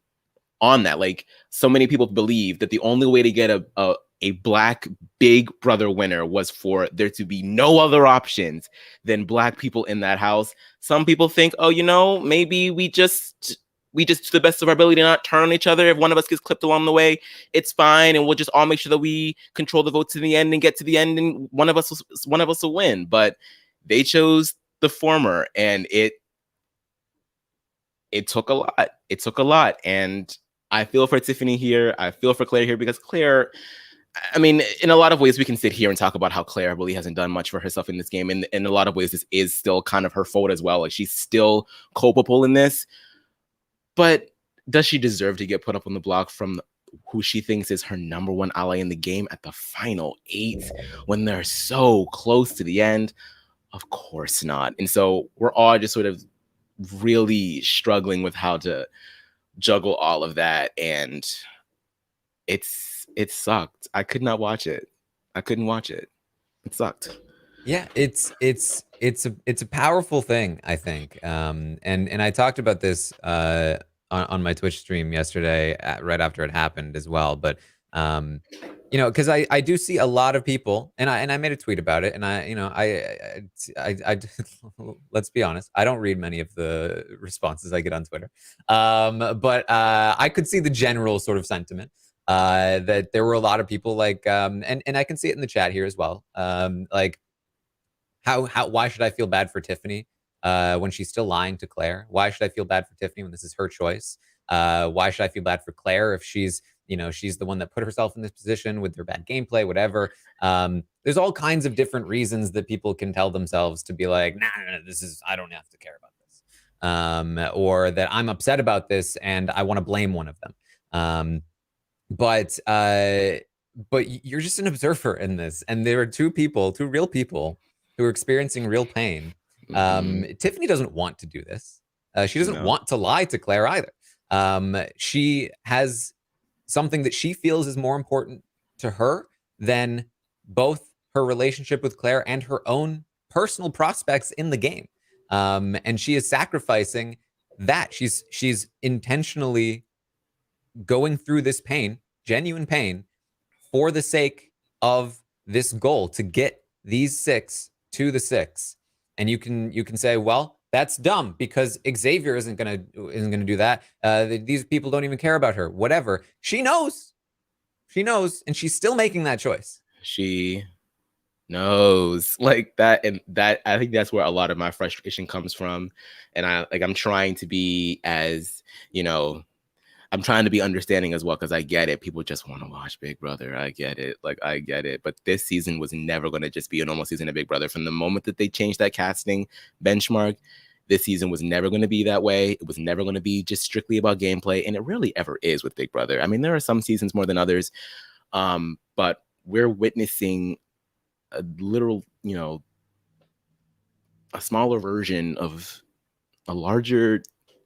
that. Like, so many people believe that the only way to get a Black Big Brother winner was for there to be no other options than Black people in that house. Some people think, oh, maybe we just to the best of our ability not turn on each other. If one of us gets clipped along the way, it's fine, and we'll just all make sure that we control the vote to the end and get to the end, and one of us will win. But they chose the former, and it took a lot. It took a lot, and I feel for Tiffany here. I feel for Claire here, because Claire, I mean, in a lot of ways, we can sit here and talk about how Claire really hasn't done much for herself in this game. And in a lot of ways, this is still kind of her fault as well. Like, she's still culpable in this. But does she deserve to get put up on the block from who she thinks is her number one ally in the game at the final 8 when they're so close to the end? Of course not. And so we're all just sort of really struggling with how to juggle all of that, and it sucked. I could not watch it. I couldn't watch it. It sucked. Yeah, it's a powerful thing, I think. And I talked about this on my Twitch stream yesterday, right after it happened as well. But You know, because I do see a lot of people, and I made a tweet about it, and I let's be honest, I don't read many of the responses I get on Twitter, but I could see the general sort of sentiment that there were a lot of people like, and I can see it in the chat here as well, like why should I feel bad for Tiffany when she's still lying to Claire? Why should I feel bad for Tiffany when this is her choice? Why should I feel bad for Claire if she's the one that put herself in this position with their bad gameplay, whatever. There's all kinds of different reasons that people can tell themselves to be like, nah, I don't have to care about this. Or that I'm upset about this and I want to blame one of them. But you're just an observer in this. And there are two real people who are experiencing real pain. Tiffany doesn't want to do this. She doesn't want to lie to Claire either. She has something that she feels is more important to her than both her relationship with Claire and her own personal prospects in the game. And she is sacrificing that. She's intentionally going through this pain, genuine pain, for the sake of this goal to get these 6 to the 6. And you can say, well, that's dumb because Xavier isn't gonna do that. These people don't even care about her. Whatever. She knows, and she's still making that choice. She knows, like that, and that I think that's where a lot of my frustration comes from. And I'm trying to be as I'm trying to be understanding as well, because I get it. People just want to watch Big Brother. I get it. I get it. But this season was never going to just be a normal season of Big Brother. From the moment that they changed that casting benchmark, this season was never going to be that way. It was never going to be just strictly about gameplay. And it rarely ever is with Big Brother. I mean, there are some seasons more than others. But we're witnessing a literal, a smaller version of a larger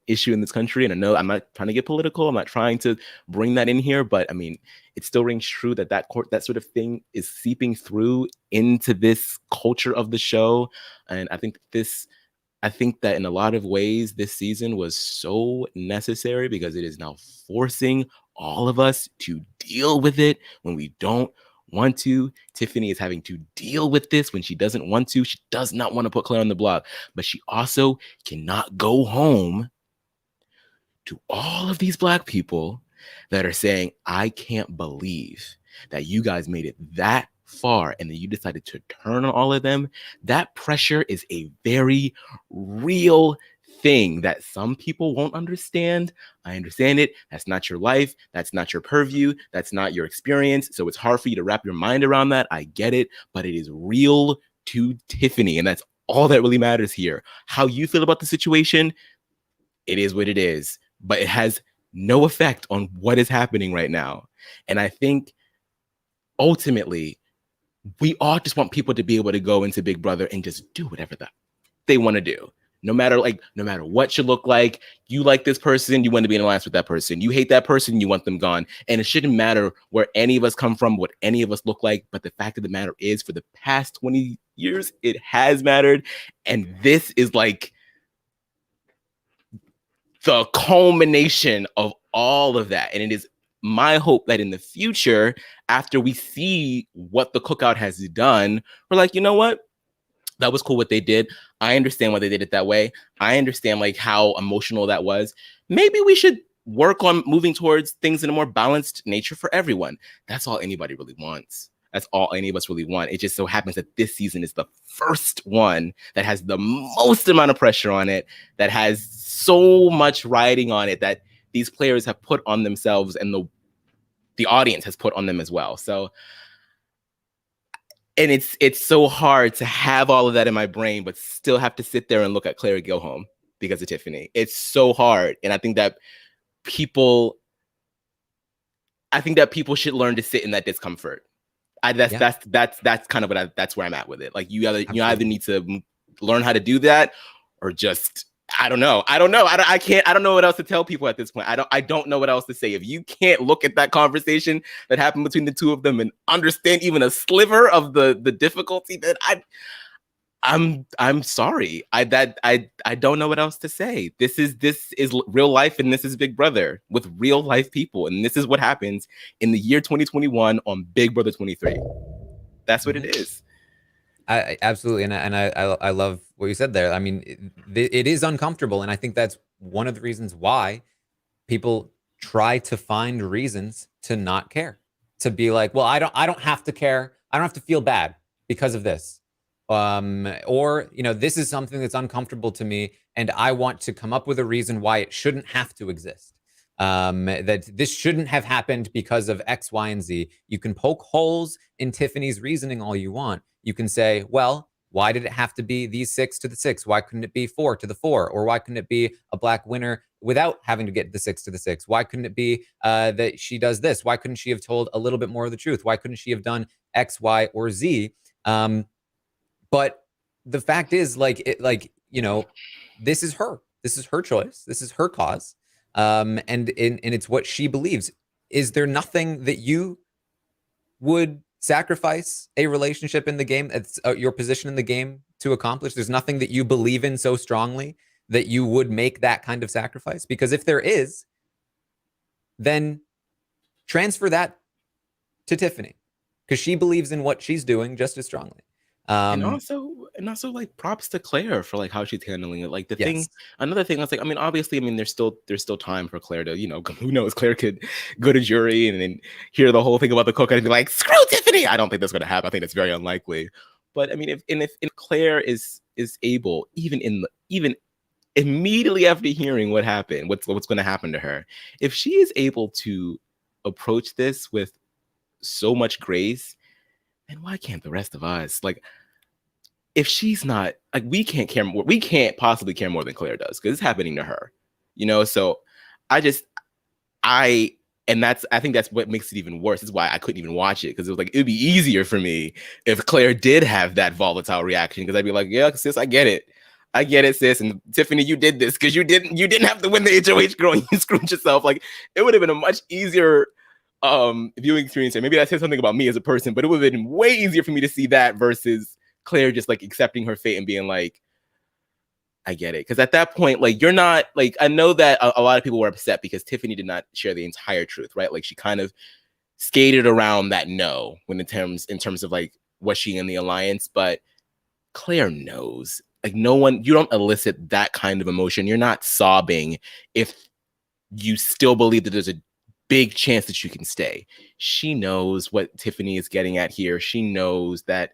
issue in this country. And I know I'm not trying to get political. I'm not trying to bring that in here, but I mean, it still rings true that sort of thing is seeping through into this culture of the show. And I think that in a lot of ways, this season was so necessary because it is now forcing all of us to deal with it when we don't want to. Tiffany is having to deal with this when she doesn't want to. She does not want to put Claire on the block, but she also cannot go home to all of these Black people that are saying, I can't believe that you guys made it that far and then you decided to turn on all of them. That pressure is a very real thing that some people won't understand. I understand it. That's not your life. That's not your purview. That's not your experience. So it's hard for you to wrap your mind around that. I get it, but it is real to Tiffany. And that's all that really matters here. How you feel about the situation, it is what it is, but it has no effect on what is happening right now. And I think ultimately, we all just want people to be able to go into Big Brother and just do whatever they want to do. No matter what you look like, you like this person, you want to be in alliance with that person. You hate that person, you want them gone. And it shouldn't matter where any of us come from, what any of us look like. But the fact of the matter is, for the past 20 years, it has mattered. And this is like the culmination of all of that. And it is my hope that in the future, after we see what the cookout has done, we're like, you know what? That was cool what they did. I understand why they did it that way. I understand like how emotional that was. Maybe we should work on moving towards things in a more balanced nature for everyone. That's all anybody really wants. That's all any of us really want. It just so happens that this season is the first one that has the most amount of pressure on it, that has so much riding on it that these players have put on themselves and the audience has put on them as well. So, and it's so hard to have all of that in my brain, but still have to sit there and look at Claire go home because of Tiffany. It's so hard. And I think that people should learn to sit in that discomfort. That's kind of that's where I'm at with it. Like you either need to learn how to do that or just, I don't know. I don't know what else to tell people at this point. I don't know what else to say. If you can't look at that conversation that happened between the two of them and understand even a sliver of the difficulty, then I'm sorry. I don't know what else to say. This is real life, and this is Big Brother with real life people, and this is what happens in the year 2021 on Big Brother 23. That's what it is. I absolutely, and I love what you said there. I mean, it is uncomfortable, and I think that's one of the reasons why people try to find reasons to not care, to be like, well, I don't have to care. I don't have to feel bad because of this. Or, this is something that's uncomfortable to me, and I want to come up with a reason why it shouldn't have to exist. That this shouldn't have happened because of X, Y, and Z. You can poke holes in Tiffany's reasoning all you want. You can say, well, why did it have to be these 6 to the 6? Why couldn't it be 4 to the 4? Or why couldn't it be a black winner without having to get the 6 to the 6? Why couldn't it be that she does this? Why couldn't she have told a little bit more of the truth? Why couldn't she have done X, Y, or Z? But the fact is, this is her. This is her choice. This is her cause. And it's what she believes. Is there nothing that you would sacrifice a relationship in the game, it's your position in the game, to accomplish? There's nothing that you believe in so strongly that you would make that kind of sacrifice? Because if there is, then transfer that to Tiffany, because she believes in what she's doing just as strongly. And also like props to Claire for like how she's handling it. Like another thing, I was like, I mean, obviously, I mean, there's still time for Claire to, who knows, Claire could go to jury and then hear the whole thing about the coconut and be like, screw Tiffany. I don't think that's going to happen. I think that's very unlikely. But I mean, if Claire is able, even immediately after hearing what happened, what's going to happen to her, if she is able to approach this with so much grace, and why can't the rest of us? Like, if she's not, like, we can't care more. We can't possibly care more than Claire does, because it's happening to her, So I think that's what makes it even worse. Is why I couldn't even watch it, because it was like, it'd be easier for me if Claire did have that volatile reaction, because I'd be like, yeah, sis, I get it, sis. And Tiffany, you did this because you didn't have to win the HOH, girl. And you screwed yourself. Like, it would have been a much easier viewing experience. And maybe that says something about me as a person, but it would have been way easier for me to see that versus Claire just like accepting her fate and being like, I get it. Because at that point, like, you're not, like, I know that a lot of people were upset because Tiffany did not share the entire truth, right? Like, she kind of skated around that no when in terms of like, was she in the alliance? But Claire knows. Like, you don't elicit that kind of emotion. You're not sobbing if you still believe that there's a big chance that you can stay. She knows what Tiffany is getting at here. She knows that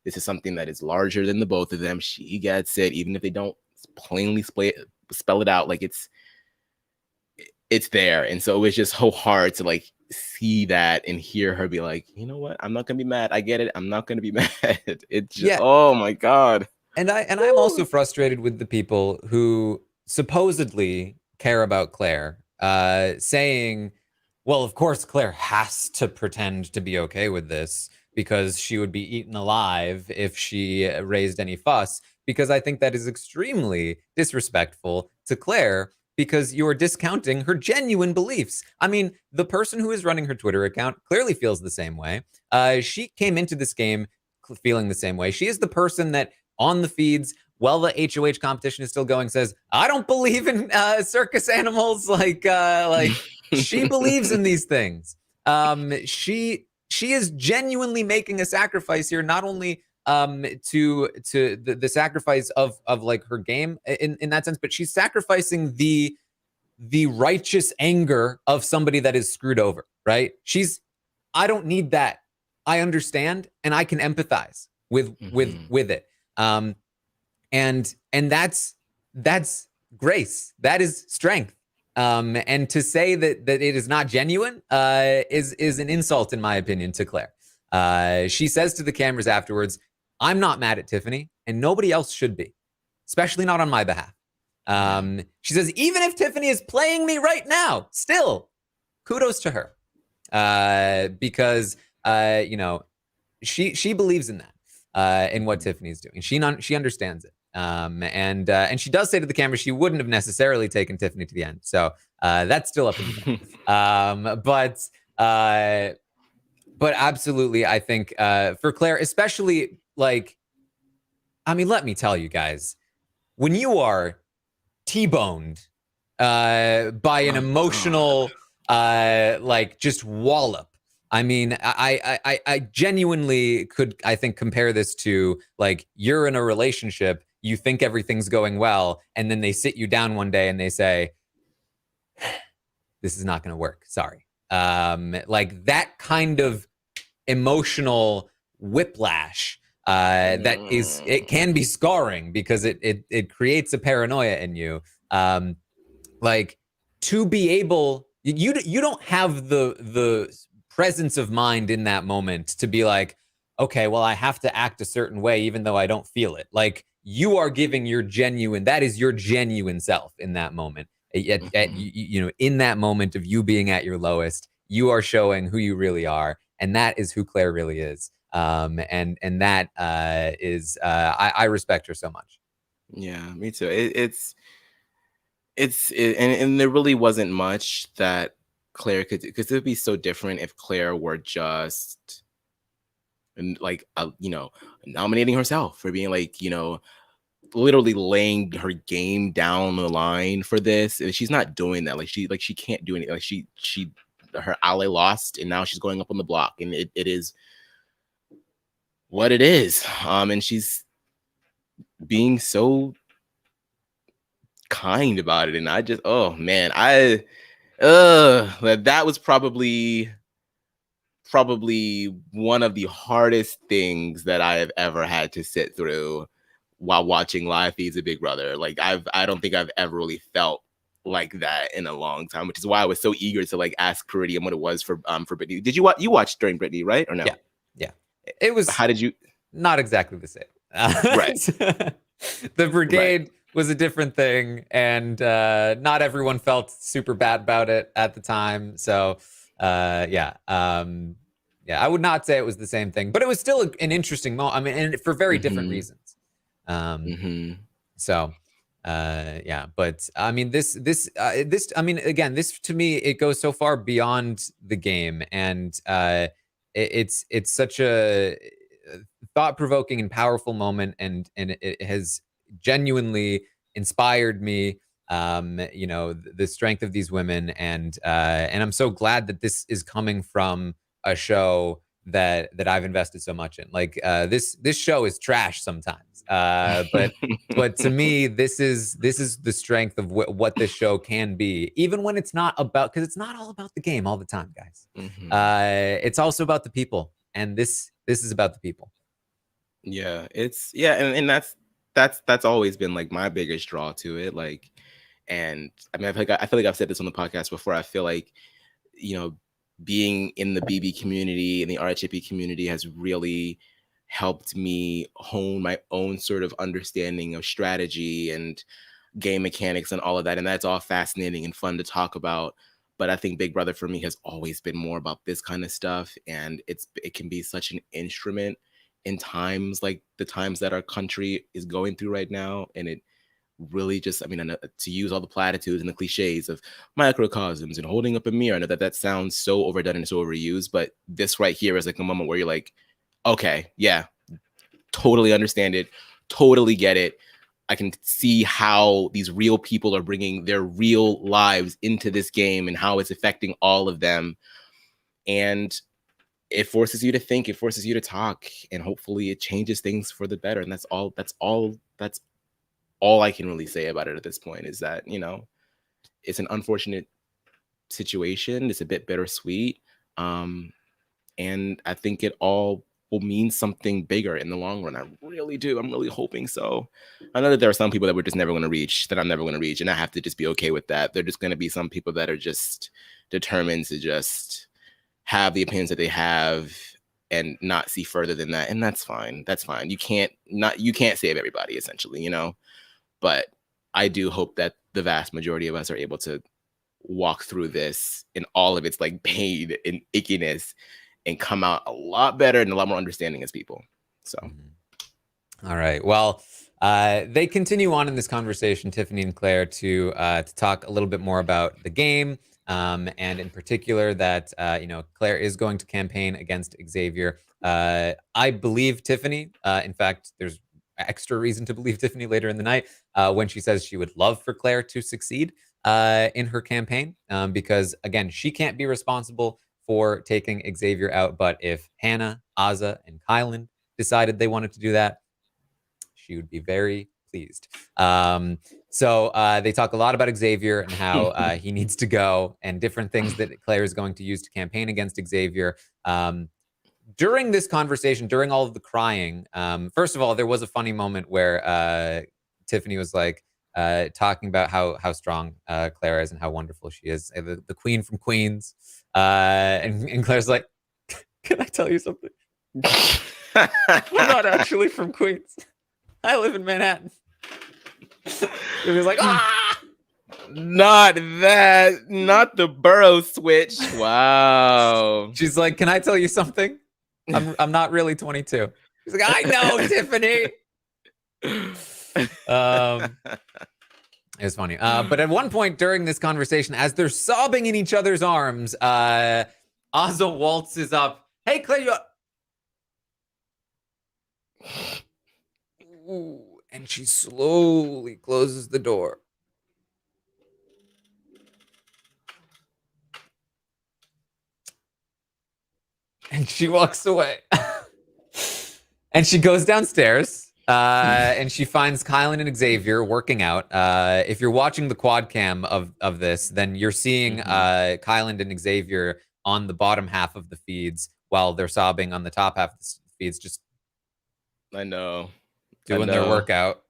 this is something that is larger than the both of them. She gets it, even if they don't plainly spell it out. Like, it's there. And so it was just so hard to like see that and hear her be like, you know what? I'm not gonna be mad. I get it. I'm not gonna be mad. It's just, oh my God. And I'm also frustrated with the people who supposedly care about Claire, saying, well, of course, Claire has to pretend to be okay with this because she would be eaten alive if she raised any fuss. Because I think that is extremely disrespectful to Claire, because you are discounting her genuine beliefs. I mean, the person who is running her Twitter account clearly feels the same way. She came into this game feeling the same way. She is the person that on the feeds, while the HOH competition is still going, says, I don't believe in circus animals. Like she believes in these things. She is genuinely making a sacrifice here, not only to the sacrifice of like her game in that sense, but she's sacrificing the righteous anger of somebody that is screwed over, right? I don't need that. I understand and I can empathize with it. And that's grace. That is strength. And to say that it is not genuine is an insult, in my opinion, to Claire. She says to the cameras afterwards, I'm not mad at Tiffany, and nobody else should be, especially not on my behalf. She says, even if Tiffany is playing me right now, still, kudos to her. Because she believes in that, in what Tiffany's doing. She understands it. And she does say to the camera she wouldn't have necessarily taken Tiffany to the end. So that's still up in the air. But absolutely, I think for Claire, especially, like, I mean, let me tell you guys, when you are T-boned by an My God. emotional like just wallop. I mean, I genuinely could, I think, compare this to like you're in a relationship, you think everything's going well, and then they sit you down one day and they say, "This is not going to work. Sorry." Like that kind of emotional whiplash. That is, it can be scarring because it creates a paranoia in you. Um, like to be able, you don't have the presence of mind in that moment to be like, okay, well, I have to act a certain way even though I don't feel it. Like you are giving your genuine, that is your genuine self in that moment. In that moment of you being at your lowest, you are showing who you really are, and that is who Claire really is. And that is I respect her so much. Yeah, me too. And there really wasn't much that Claire could do, because it would be so different if Claire were just and like nominating herself for being like, literally laying her game down the line for this. And she's not doing that. She can't do anything. Like she her ally lost and now she's going up on the block, and it is what it is. And she's being so kind about it. And I just, oh man, that was probably one of the hardest things that I have ever had to sit through while watching live feeds of Big Brother. Like I don't think I've ever really felt like that in a long time, which is why I was so eager to like ask Peridium what it was for Brittany. Did you watch? You watched during Brittany, right? Or no? Yeah. It was How did you? not exactly the same. Right. The brigade Right. was a different thing, and not everyone felt super bad about it at the time. So, yeah, I would not say it was the same thing, but it was still an interesting moment. I mean, and for very different Mm-hmm. reasons. Um, Mm-hmm. so, yeah, but I mean, I mean, again, this to me, it goes so far beyond the game, and it's such a thought-provoking and powerful moment, and it has genuinely inspired me. The strength of these women, and I'm so glad that this is coming from a show that I've invested so much in. Like this show is trash sometimes, but to me, this is the strength of what this show can be, even when it's not about, because it's not all about the game all the time, guys. Mm-hmm. It's also about the people, and this is about the people. Yeah, and that's always been like my biggest draw to it. Like, and I mean, I feel like I've said this on the podcast before. I feel like, you know, being in the BB community and the RHAP community has really helped me hone my own sort of understanding of strategy and game mechanics and all of that. And that's all fascinating and fun to talk about. But I think Big Brother for me has always been more about this kind of stuff. And it can be such an instrument in times like the times that our country is going through right now. And it really just, I mean, I know, to use all the platitudes and the cliches of microcosms and holding up a mirror, I know that sounds so overdone and so overused, but this right here is like a moment where you're like, okay, yeah, totally understand it, totally get it. I can see how these real people are bringing their real lives into this game and how it's affecting all of them. And it forces you to think, it forces you to talk, and hopefully it changes things for the better. And that's all I can really say about it at this point, is that, it's an unfortunate situation. It's a bit bittersweet. And I think it all will mean something bigger in the long run. I really do. I'm really hoping so. I know that there are some people that we're just never going to reach, that I'm never going to reach. And I have to just be okay with that. There're just going to be some people that are just determined to just have the opinions that they have and not see further than that. And that's fine. That's fine. You can't save everybody, essentially, But I do hope that the vast majority of us are able to walk through this in all of its like pain and ickiness and come out a lot better and a lot more understanding as people. So, All right. Well, they continue on in this conversation, Tiffany and Claire, to talk a little bit more about the game, and in particular that Claire is going to campaign against Xavier. I believe Tiffany. In fact, extra reason to believe Tiffany later in the night when she says she would love for Claire to succeed in her campaign because, again, she can't be responsible for taking Xavier out. But if Hannah, Azza, and Kylan decided they wanted to do that, she would be very pleased. So they talk a lot about Xavier and how he needs to go and different things that Claire is going to use to campaign against Xavier. During this conversation, during all of the crying, first of all, there was a funny moment where Tiffany was like talking about how strong Claire is and how wonderful she is, the queen from Queens. And Claire's like, can I tell you something? I'm not actually from Queens. I live in Manhattan. He was like, ah! Not that. Not the borough switch. Wow. She's like, can I tell you something? I'm not really 22. He's like, I know, Tiffany. It was funny. But at one point during this conversation, as they're sobbing in each other's arms, Azza waltzes up. Hey, Claire, you... Ooh, and she slowly closes the door. And she walks away. And she goes downstairs, and she finds Kylan and Xavier working out. If you're watching the quad cam of this, then you're seeing Kylan and Xavier on the bottom half of the feeds while they're sobbing on the top half of the feeds, just I know. Doing their workout.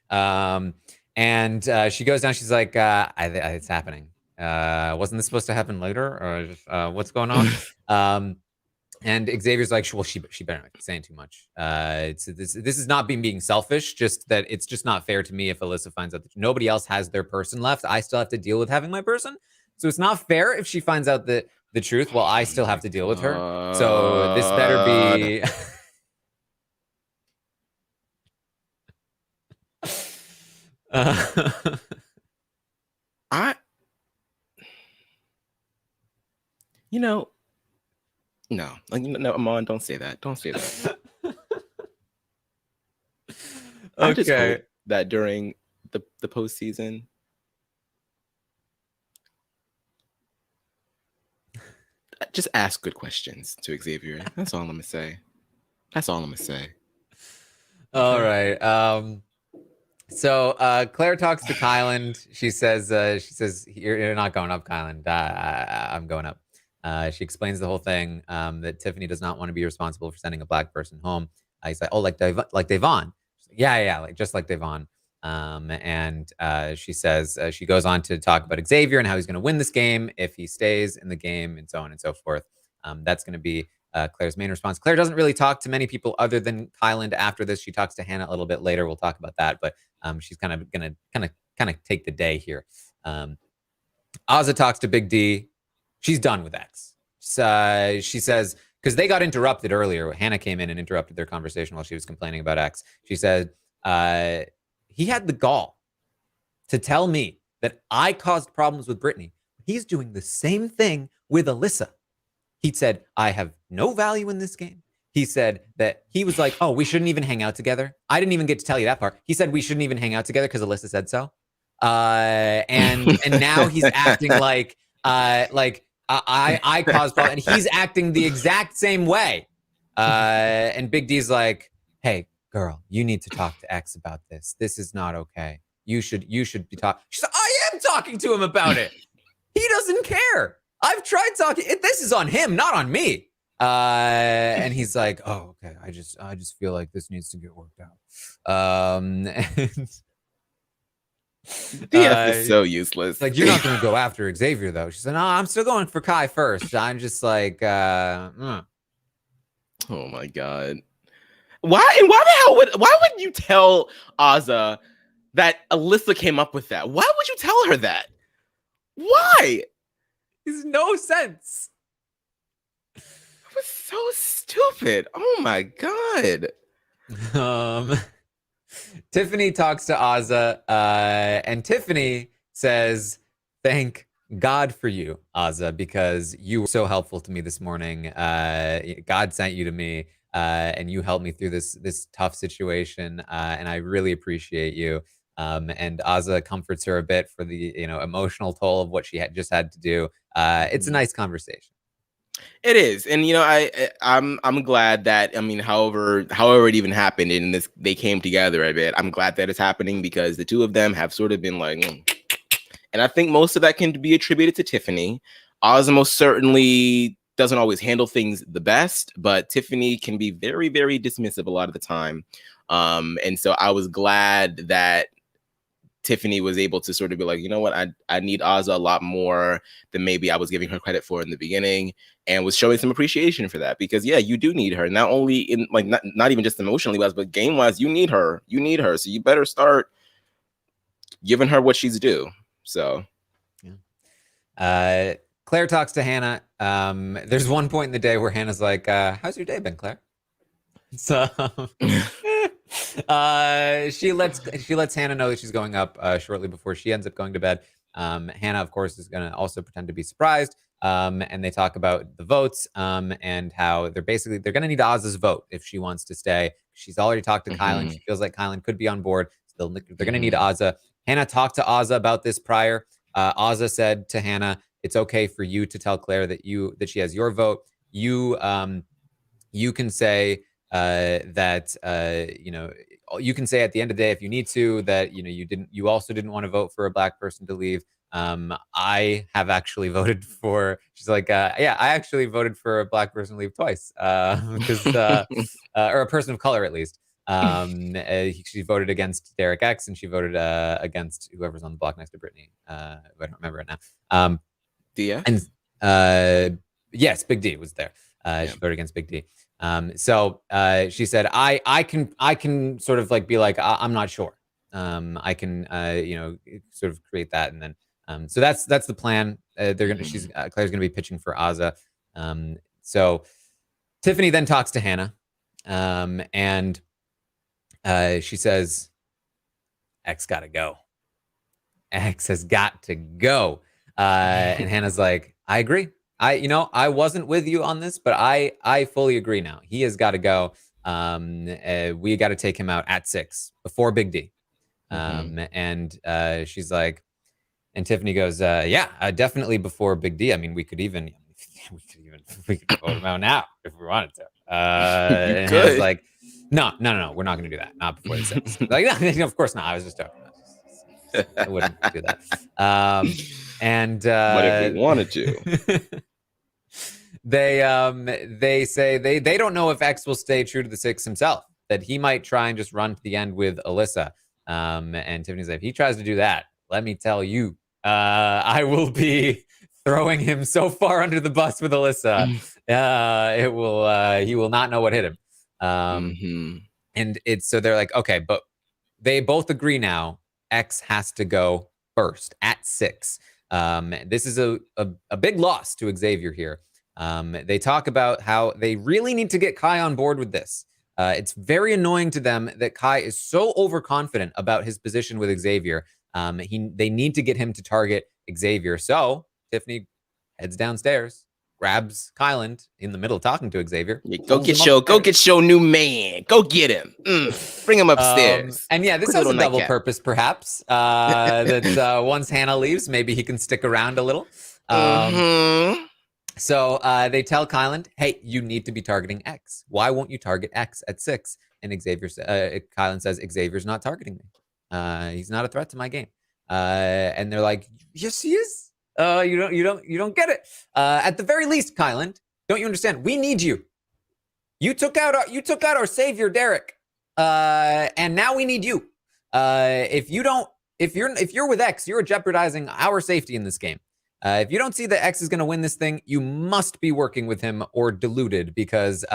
And she goes down. She's like, it's happening. Wasn't this supposed to happen later? Or just, what's going on? And Xavier's like, well, she better not be saying too much. This is not being selfish, just that it's just not fair to me if Alyssa finds out that nobody else has their person left. I still have to deal with having my person. So it's not fair if she finds out the truth while I still have to deal with her. So this better be... No, Aman, don't say that. Don't say that. I just hope that during the postseason, just ask good questions to Xavier. That's all I'm gonna say. All right. So Claire talks to Kylan. She says, you're not going up, Kylan. I'm going up. She explains the whole thing, that Tiffany does not want to be responsible for sending a black person home. He's like, oh, like Devon. Like, yeah, like just like Devon. And she says, she goes on to talk about Xavier and how he's going to win this game if he stays in the game and so on and so forth. That's going to be Claire's main response. Claire doesn't really talk to many people other than Kylan after this. She talks to Hannah a little bit later. We'll talk about that, but she's kind of going to take the day here. Azza talks to Big D. She's done with X. She says, because they got interrupted earlier. Hannah came in and interrupted their conversation while she was complaining about X. She said, he had the gall to tell me that I caused problems with Brittany. He's doing the same thing with Alyssa. He said, I have no value in this game. He said that he was like, oh, we shouldn't even hang out together. I didn't even get to tell you that part. He said we shouldn't even hang out together because Alyssa said so. And now he's acting like I caused problems, and he's acting the exact same way. And Big D's like, hey, girl, you need to talk to X about this. This is not okay. You should be talking. She's like, I am talking to him about it. He doesn't care. I've tried talking. This is on him, not on me. And he's like, oh, okay. I just feel like this needs to get worked out. DF is so useless. Like, you're not going to go after Xavier, though. She said, no, I'm still going for Kai first. I'm just like, Oh my God. Why would you tell Azza that Alyssa came up with that? Why would you tell her that? Why? Makes no sense. It was so stupid. Oh my God. Tiffany talks to Azza, and Tiffany says, thank God for you, Azza, because you were so helpful to me this morning. God sent you to me. and you helped me through this tough situation, and I really appreciate you. And Azza comforts her a bit for the emotional toll of what she had just had to do. It's a nice conversation. It is, and I'm glad that, I mean, however it even happened, and they came together a bit. I'm glad that it's happening because the two of them have sort of been like, and I think most of that can be attributed to Tiffany. Oz most certainly doesn't always handle things the best, but Tiffany can be very, very dismissive a lot of the time. And so I was glad that Tiffany was able to sort of be like, you know what, I need Azza a lot more than maybe I was giving her credit for in the beginning, and was showing some appreciation for that, because yeah, you do need her, not only in like not even just emotionally wise, but game wise. You need her, so you better start giving her what she's due. So yeah. Claire talks to Hannah. There's one point in the day where Hannah's like, how's your day been, Claire? So she lets Hannah know that she's going up shortly before she ends up going to bed. Hannah, of course, is going to also pretend to be surprised. And they talk about the votes and how they're going to need Oz's vote if she wants to stay. She's already talked to Kylan. She feels like Kylan could be on board. So they're going to need Ozza. Hannah talked to Ozza about this prior. Ozza said to Hannah, "It's okay for you to tell Claire that she has your vote. You can say that you can say at the end of the day, if you need to, that you also didn't want to vote for a Black person to leave. I have actually voted for." She's like, "Yeah, I actually voted for a Black person to leave twice, because or a person of color at least." She voted against Derek X, and she voted against whoever's on the block next to Brittany. I don't remember it now. Dia? And yes, Big D was there. She voted against Big D. So she said, I can sort of like be like, I'm not sure. I can sort of create that, and then so that's the plan. Claire's gonna be pitching for Azza. So Tiffany then talks to Hannah, and she says, X gotta go. X has got to go. And Hannah's like, I agree. I wasn't with you on this, but I fully agree now. He has got to go. We got to take him out at 6 before Big D. And she's like, and Tiffany goes, yeah, definitely before Big D. I mean, we could vote him out now if we wanted to. And Hannah's like, no, we're not going to do that. Not before the 6. Like, no, of course not. I was just joking. I wouldn't do that. And but if we wanted to, they say they don't know if X will stay true to the 6 himself, that he might try and just run to the end with Alyssa. And Tiffany's like, if he tries to do that, let me tell you, I will be throwing him so far under the bus with Alyssa. He will not know what hit him. And so they're like, okay, but they both agree now. X has to go first at 6. This is a big loss to Xavier here. They talk about how they really need to get Kai on board with this. It's very annoying to them that Kai is so overconfident about his position with Xavier. They need to get him to target Xavier. So Tiffany heads downstairs, grabs Kylan in the middle talking to Xavier. Yeah, go get your new man. Go get him. Bring him upstairs. And yeah, this has a double purpose, perhaps. That once Hannah leaves, maybe he can stick around a little. So they tell Kylan, hey, you need to be targeting X. Why won't you target X at 6? And Kylan says, Xavier's not targeting me. He's not a threat to my game. And they're like, yes, he is. You don't get it. At the very least, Kylan, don't you understand? We need you. You took out our savior, Derek. And now we need you. If you're with X, you're jeopardizing our safety in this game. If you don't see that X is going to win this thing, you must be working with him or deluded, because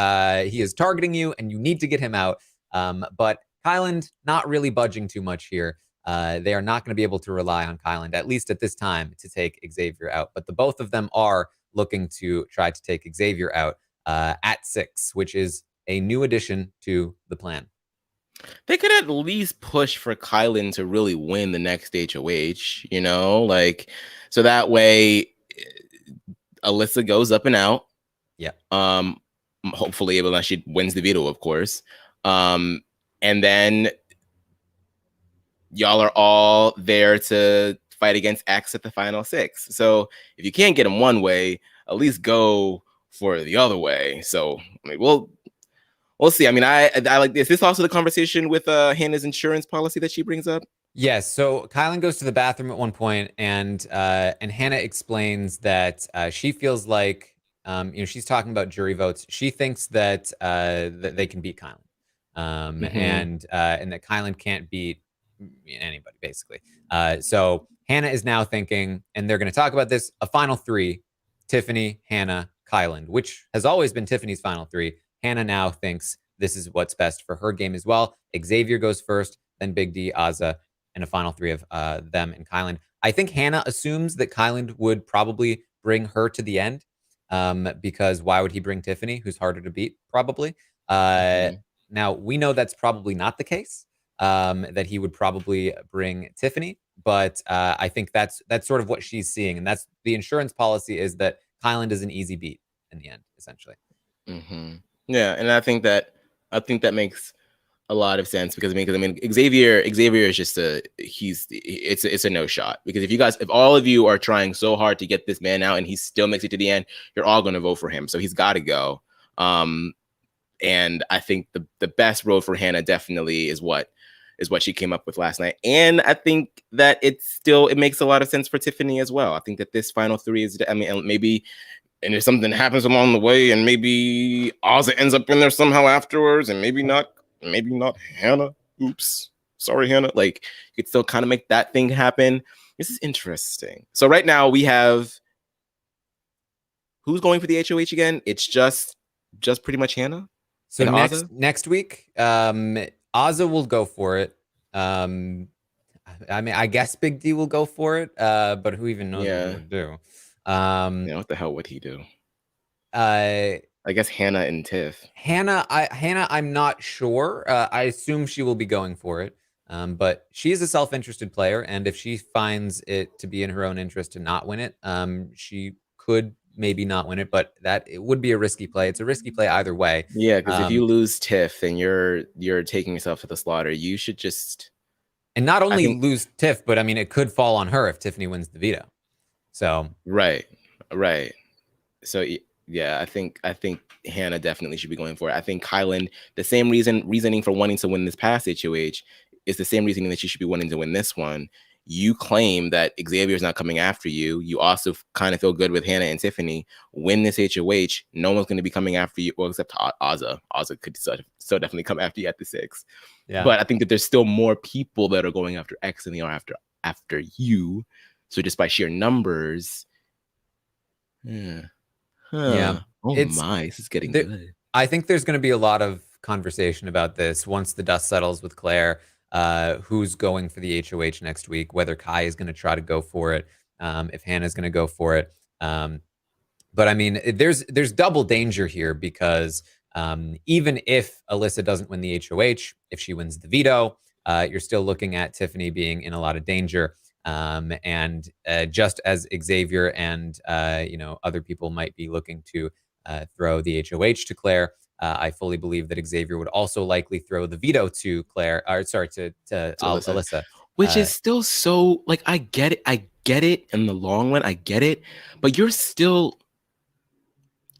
he is targeting you and you need to get him out. But Kylan not really budging too much here. They are not going to be able to rely on Kylan, at least at this time, to take Xavier out. But the both of them are looking to try to take Xavier out at 6, which is a new addition to the plan. They could at least push for Kylan to really win the next HOH, so that way Alyssa goes up and out. Yeah. hopefully, unless she wins the veto, of course. And then y'all are all there to fight against X at the final 6. So if you can't get him one way, at least go for the other way. So I mean, we'll see. I mean, I like this. Is this also the conversation with Hannah's insurance policy that she brings up? Yes. So Kylan goes to the bathroom at one point, and Hannah explains that she feels like she's talking about jury votes. She thinks that that they can beat Kylan, and that Kylan can't beat anybody basically. So Hannah is now thinking, and they're going to talk about this: a final 3: Tiffany, Hannah, Kylan, which has always been Tiffany's final 3. Hannah now thinks this is what's best for her game as well. Xavier goes first, then Big D, Azah, and a final 3 of them and Kylan. I think Hannah assumes that Kylan would probably bring her to the end, because why would he bring Tiffany, who's harder to beat, probably? Now, we know that's probably not the case, that he would probably bring Tiffany, but I think that's sort of what she's seeing, and that's the insurance policy, is that Kylan is an easy beat in the end, essentially. Yeah, and I think that makes a lot of sense, because I mean Xavier is just it's a no shot, because if all of you are trying so hard to get this man out and he still makes it to the end, you're all going to vote for him, so he's got to go. And I think the best road for Hannah definitely is what she came up with last night, and I think that it makes a lot of sense for Tiffany as well. I think that this final 3 is, I mean, maybe. And if something happens along the way, and maybe Azah ends up in there somehow afterwards, and maybe not Hannah. Oops. Sorry, Hannah. Like, you could still kind of make that thing happen. This is interesting. So right now we have, who's going for the HOH again? It's just pretty much Hannah. So next week, Azah will go for it. I mean, I guess Big D will go for it, but who even knows what he would do? What the hell would he do? I guess Hannah and Tiff. Hannah, I'm not sure. I assume she will be going for it. But she is a self-interested player, and if she finds it to be in her own interest to not win it, she could maybe not win it, but it would be a risky play. It's a risky play either way. Yeah, because if you lose Tiff and you're taking yourself to the slaughter, you should just, and not only lose Tiff, but I mean, it could fall on her if Tiffany wins the veto. So right. So yeah, I think Hannah definitely should be going for it. I think Kylan, the same reasoning for wanting to win this past HOH is the same reasoning that she should be wanting to win this one. You claim that Xavier is not coming after you. You also kind of feel good with Hannah and Tiffany. Win this HOH, no one's going to be coming after you, well, except Azah. Azah could so definitely come after you at the 6. Yeah. But I think that there's still more people that are going after X than they are after you. So just by sheer numbers, yeah. Oh my, this is getting good. I think there's going to be a lot of conversation about this once the dust settles with Claire. Who's going for the HOH next week? Whether Kai is going to try to go for it, if Hannah's going to go for it. But I mean, there's double danger here, because even if Alyssa doesn't win the HOH, if she wins the veto, you're still looking at Tiffany being in a lot of danger. And just as Xavier and other people might be looking to throw the HOH to Claire, I fully believe that Xavier would also likely throw the veto to Claire, or sorry, to Alyssa. Which is still so, like, I get it in the long run, I get it, but you're still,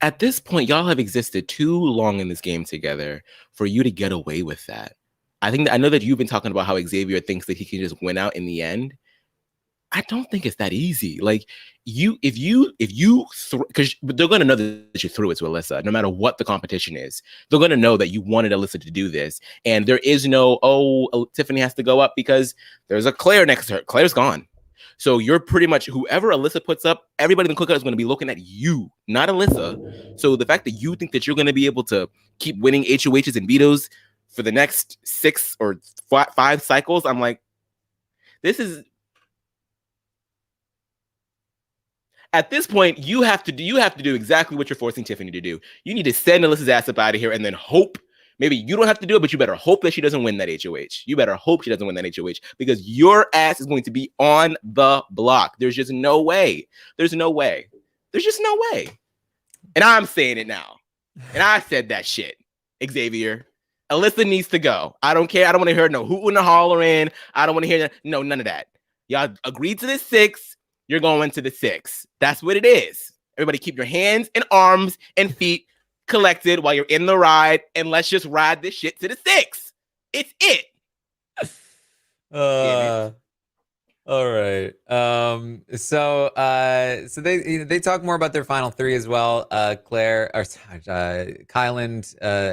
at this point, y'all have existed too long in this game together for you to get away with that. I know that you've been talking about how Xavier thinks that he can just win out in the end. I don't think it's that easy. Like, because they're going to know that you threw it to Alyssa, no matter what the competition is. They're going to know that you wanted Alyssa to do this. And there is no, Tiffany has to go up because there's a Claire next to her. Claire's gone. So you're pretty much, whoever Alyssa puts up, everybody in the cookout is going to be looking at you, not Alyssa. So the fact that you think that you're going to be able to keep winning HOHs and vetoes for the next 6 or 5 cycles, I'm like, this is... At this point, you have to do exactly what you're forcing Tiffany to do. You need to send Alyssa's ass up out of here and then hope. Maybe you don't have to do it, but you better hope that she doesn't win that HOH. You better hope she doesn't win that HOH, because your ass is going to be on the block. There's just no way. There's no way. There's just no way. And I'm saying it now. And I said that shit, Xavier. Alyssa needs to go. I don't care. I don't want to hear no hooting and hollering. I don't want to hear no none of that. Y'all agreed to the 6. You're going to the 6. That's what it is. Everybody keep your hands and arms and feet collected while you're in the ride, and let's just ride this shit to the 6. It's it. Damn it. All right. So they talk more about their final 3 as well. Kyland,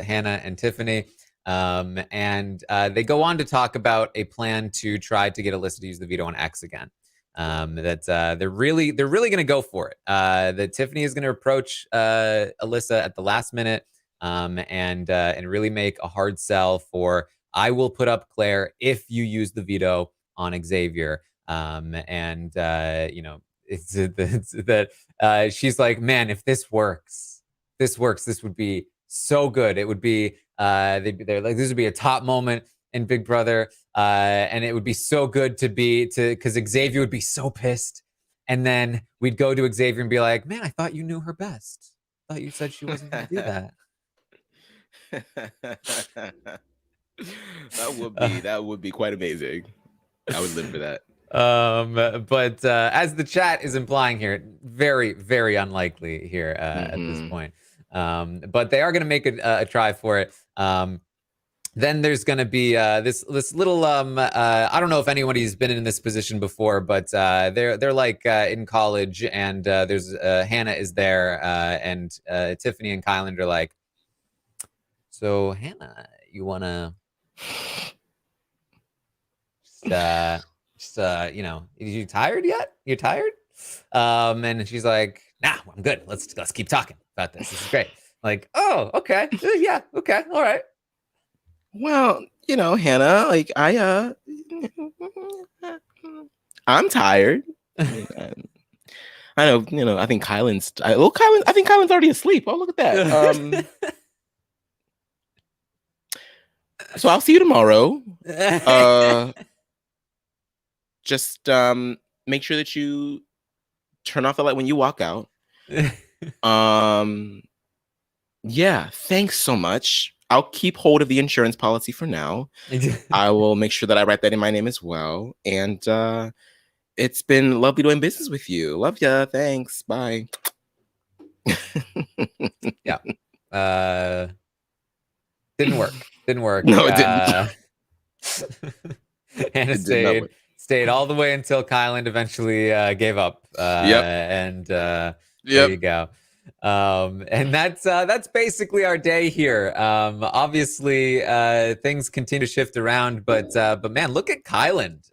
Hannah, and Tiffany. And they go on to talk about a plan to try to get Alyssa to use the veto on X again. They're really going to go for it. That Tiffany is going to approach Alyssa at the last minute, and really make a hard sell for, I will put up Claire if you use the veto on Xavier. It's that she's like, man, if this works, this would be so good. It would be they're like, this would be a top moment in Big Brother, and it would be so good because Xavier would be so pissed, and then we'd go to Xavier and be like, man, I thought you knew her best. I thought you said she wasn't gonna do that. That would be quite amazing. I would live for that. But as the chat is implying here, very, very unlikely here at this point. But they are going to make a try for it. Then there's going to be this little I don't know if anybody's been in this position before, but they're like in college, and there's Hannah is there, and Tiffany and Kyland are like, so Hannah, you wanna are you tired yet? You're tired? And she's like, nah, I'm good. Let's keep talking about this. This is great. Like, oh, okay. Yeah, okay, all right. Well, Hannah, like I'm tired. I know, I think Kyland's already asleep. Oh, look at that. So I'll see you tomorrow. Just make sure that you turn off the light when you walk out. Yeah, thanks so much. I'll keep hold of the insurance policy for now. I will make sure that I write that in my name as well. And it's been lovely doing business with you. Love ya. Thanks. Bye. Yeah. Didn't work. No, it didn't. Hannah stayed all the way until Kyland eventually gave up. And there you go. And that's basically our day here. Obviously, things continue to shift around, but man, look at Kyland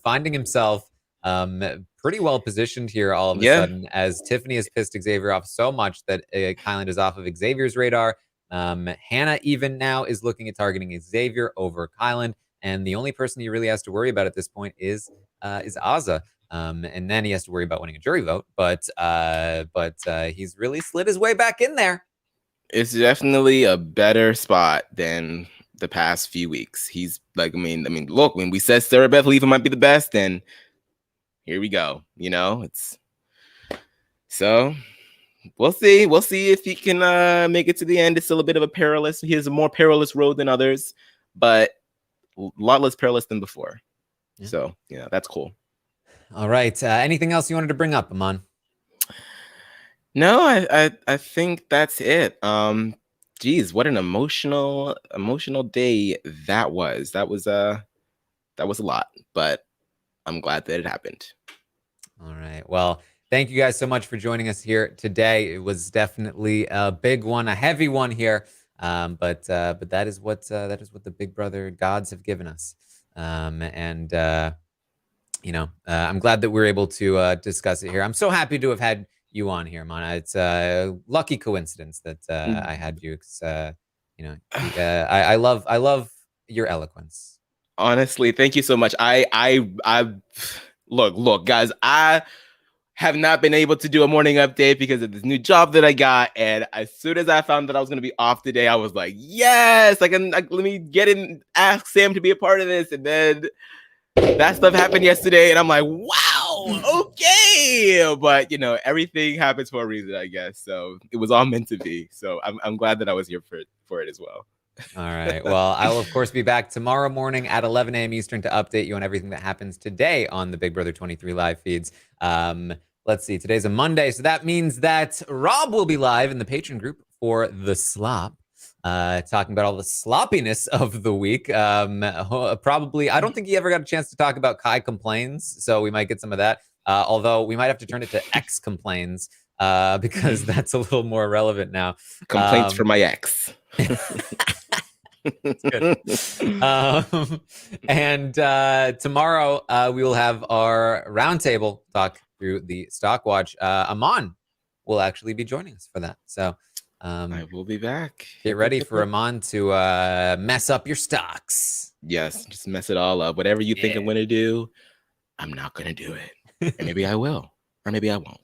finding himself pretty well positioned here all of a sudden, as Tiffany has pissed Xavier off so much that Kyland is off of Xavier's radar. Hannah even now is looking at targeting Xavier over Kyland, and the only person he really has to worry about at this point is Azah. And then he has to worry about winning a jury vote, but he's really slid his way back in there. It's definitely a better spot than the past few weeks. He's like, look, when we said Sarah Beth Leaven might be the best, and here we go. It's so we'll see. We'll see if he can make it to the end. It's still a bit of he has a more perilous road than others, but a lot less perilous than before. Yeah. So yeah, that's cool. All right. Anything else you wanted to bring up, Aman? No, I think that's it. Geez, what an emotional day that was. That was a lot, but I'm glad that it happened. All right. Well, thank you guys so much for joining us here today. It was definitely a big one, a heavy one here. But that is what the Big Brother gods have given us. I'm glad that we're able to discuss it here. I'm so happy to have had you on here, Mana. It's a lucky coincidence that I had you. I love your eloquence. Honestly, thank you so much. I look, guys. I have not been able to do a morning update because of this new job that I got, and as soon as I found that I was going to be off today, I was like, yes, let me get in, ask Sam to be a part of this, and then that stuff happened yesterday, and I'm like, wow, wow, okay. But you know, everything happens for a reason, I guess. So it was all meant to be. So I'm glad that I was here for it as well. All right. Well, I will, of course, be back tomorrow morning at 11 a.m. Eastern to update you on everything that happens today on the Big Brother 23 live feeds. Let's see. Today's a Monday, so that means that Rob will be live in the patron group for The Slop, talking about all the sloppiness of the week. Probably, I don't think he ever got a chance to talk about Kai Complains, so we might get some of that. Although we might have to turn it to X Complains because that's a little more relevant now. Complaints from my ex. That's good. And tomorrow we will have our roundtable talk through the stock watch. Aman will actually be joining us for that. So I will be back. Get ready for Aman to mess up your stocks. Yes, just mess it all up. Whatever you think I'm going to do, I'm not going to do it. And maybe I will, or maybe I won't,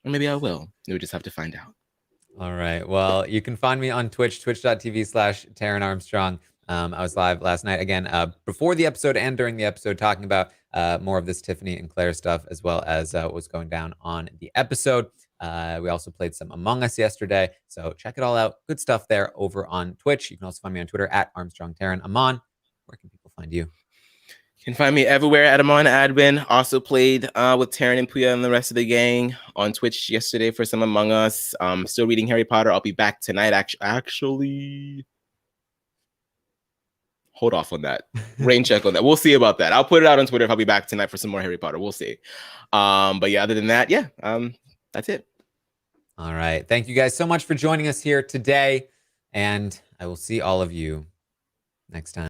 or maybe I will. We'll just have to find out. All right. Well, you can find me on Twitch, twitch.tv/Taran Armstrong. I was live last night again, before the episode and during the episode, talking about more of this Tiffany and Claire stuff, as well as what was going down on the episode. We also played some Among Us yesterday, so check it all out. Good stuff there over on Twitch. You can also find me on Twitter at ArmstrongTaran. Aman, where can people find you? You can find me everywhere at Aman Adwin. Also played with Taran and Puya and the rest of the gang on Twitch yesterday for some Among Us. Still reading Harry Potter. I'll be back tonight. Actually, hold off on that. Rain check on that. We'll see about that. I'll put it out on Twitter if I'll be back tonight for some more Harry Potter. We'll see. But yeah, other than that, yeah, that's it. All right. Thank you guys so much for joining us here today. And I will see all of you next time.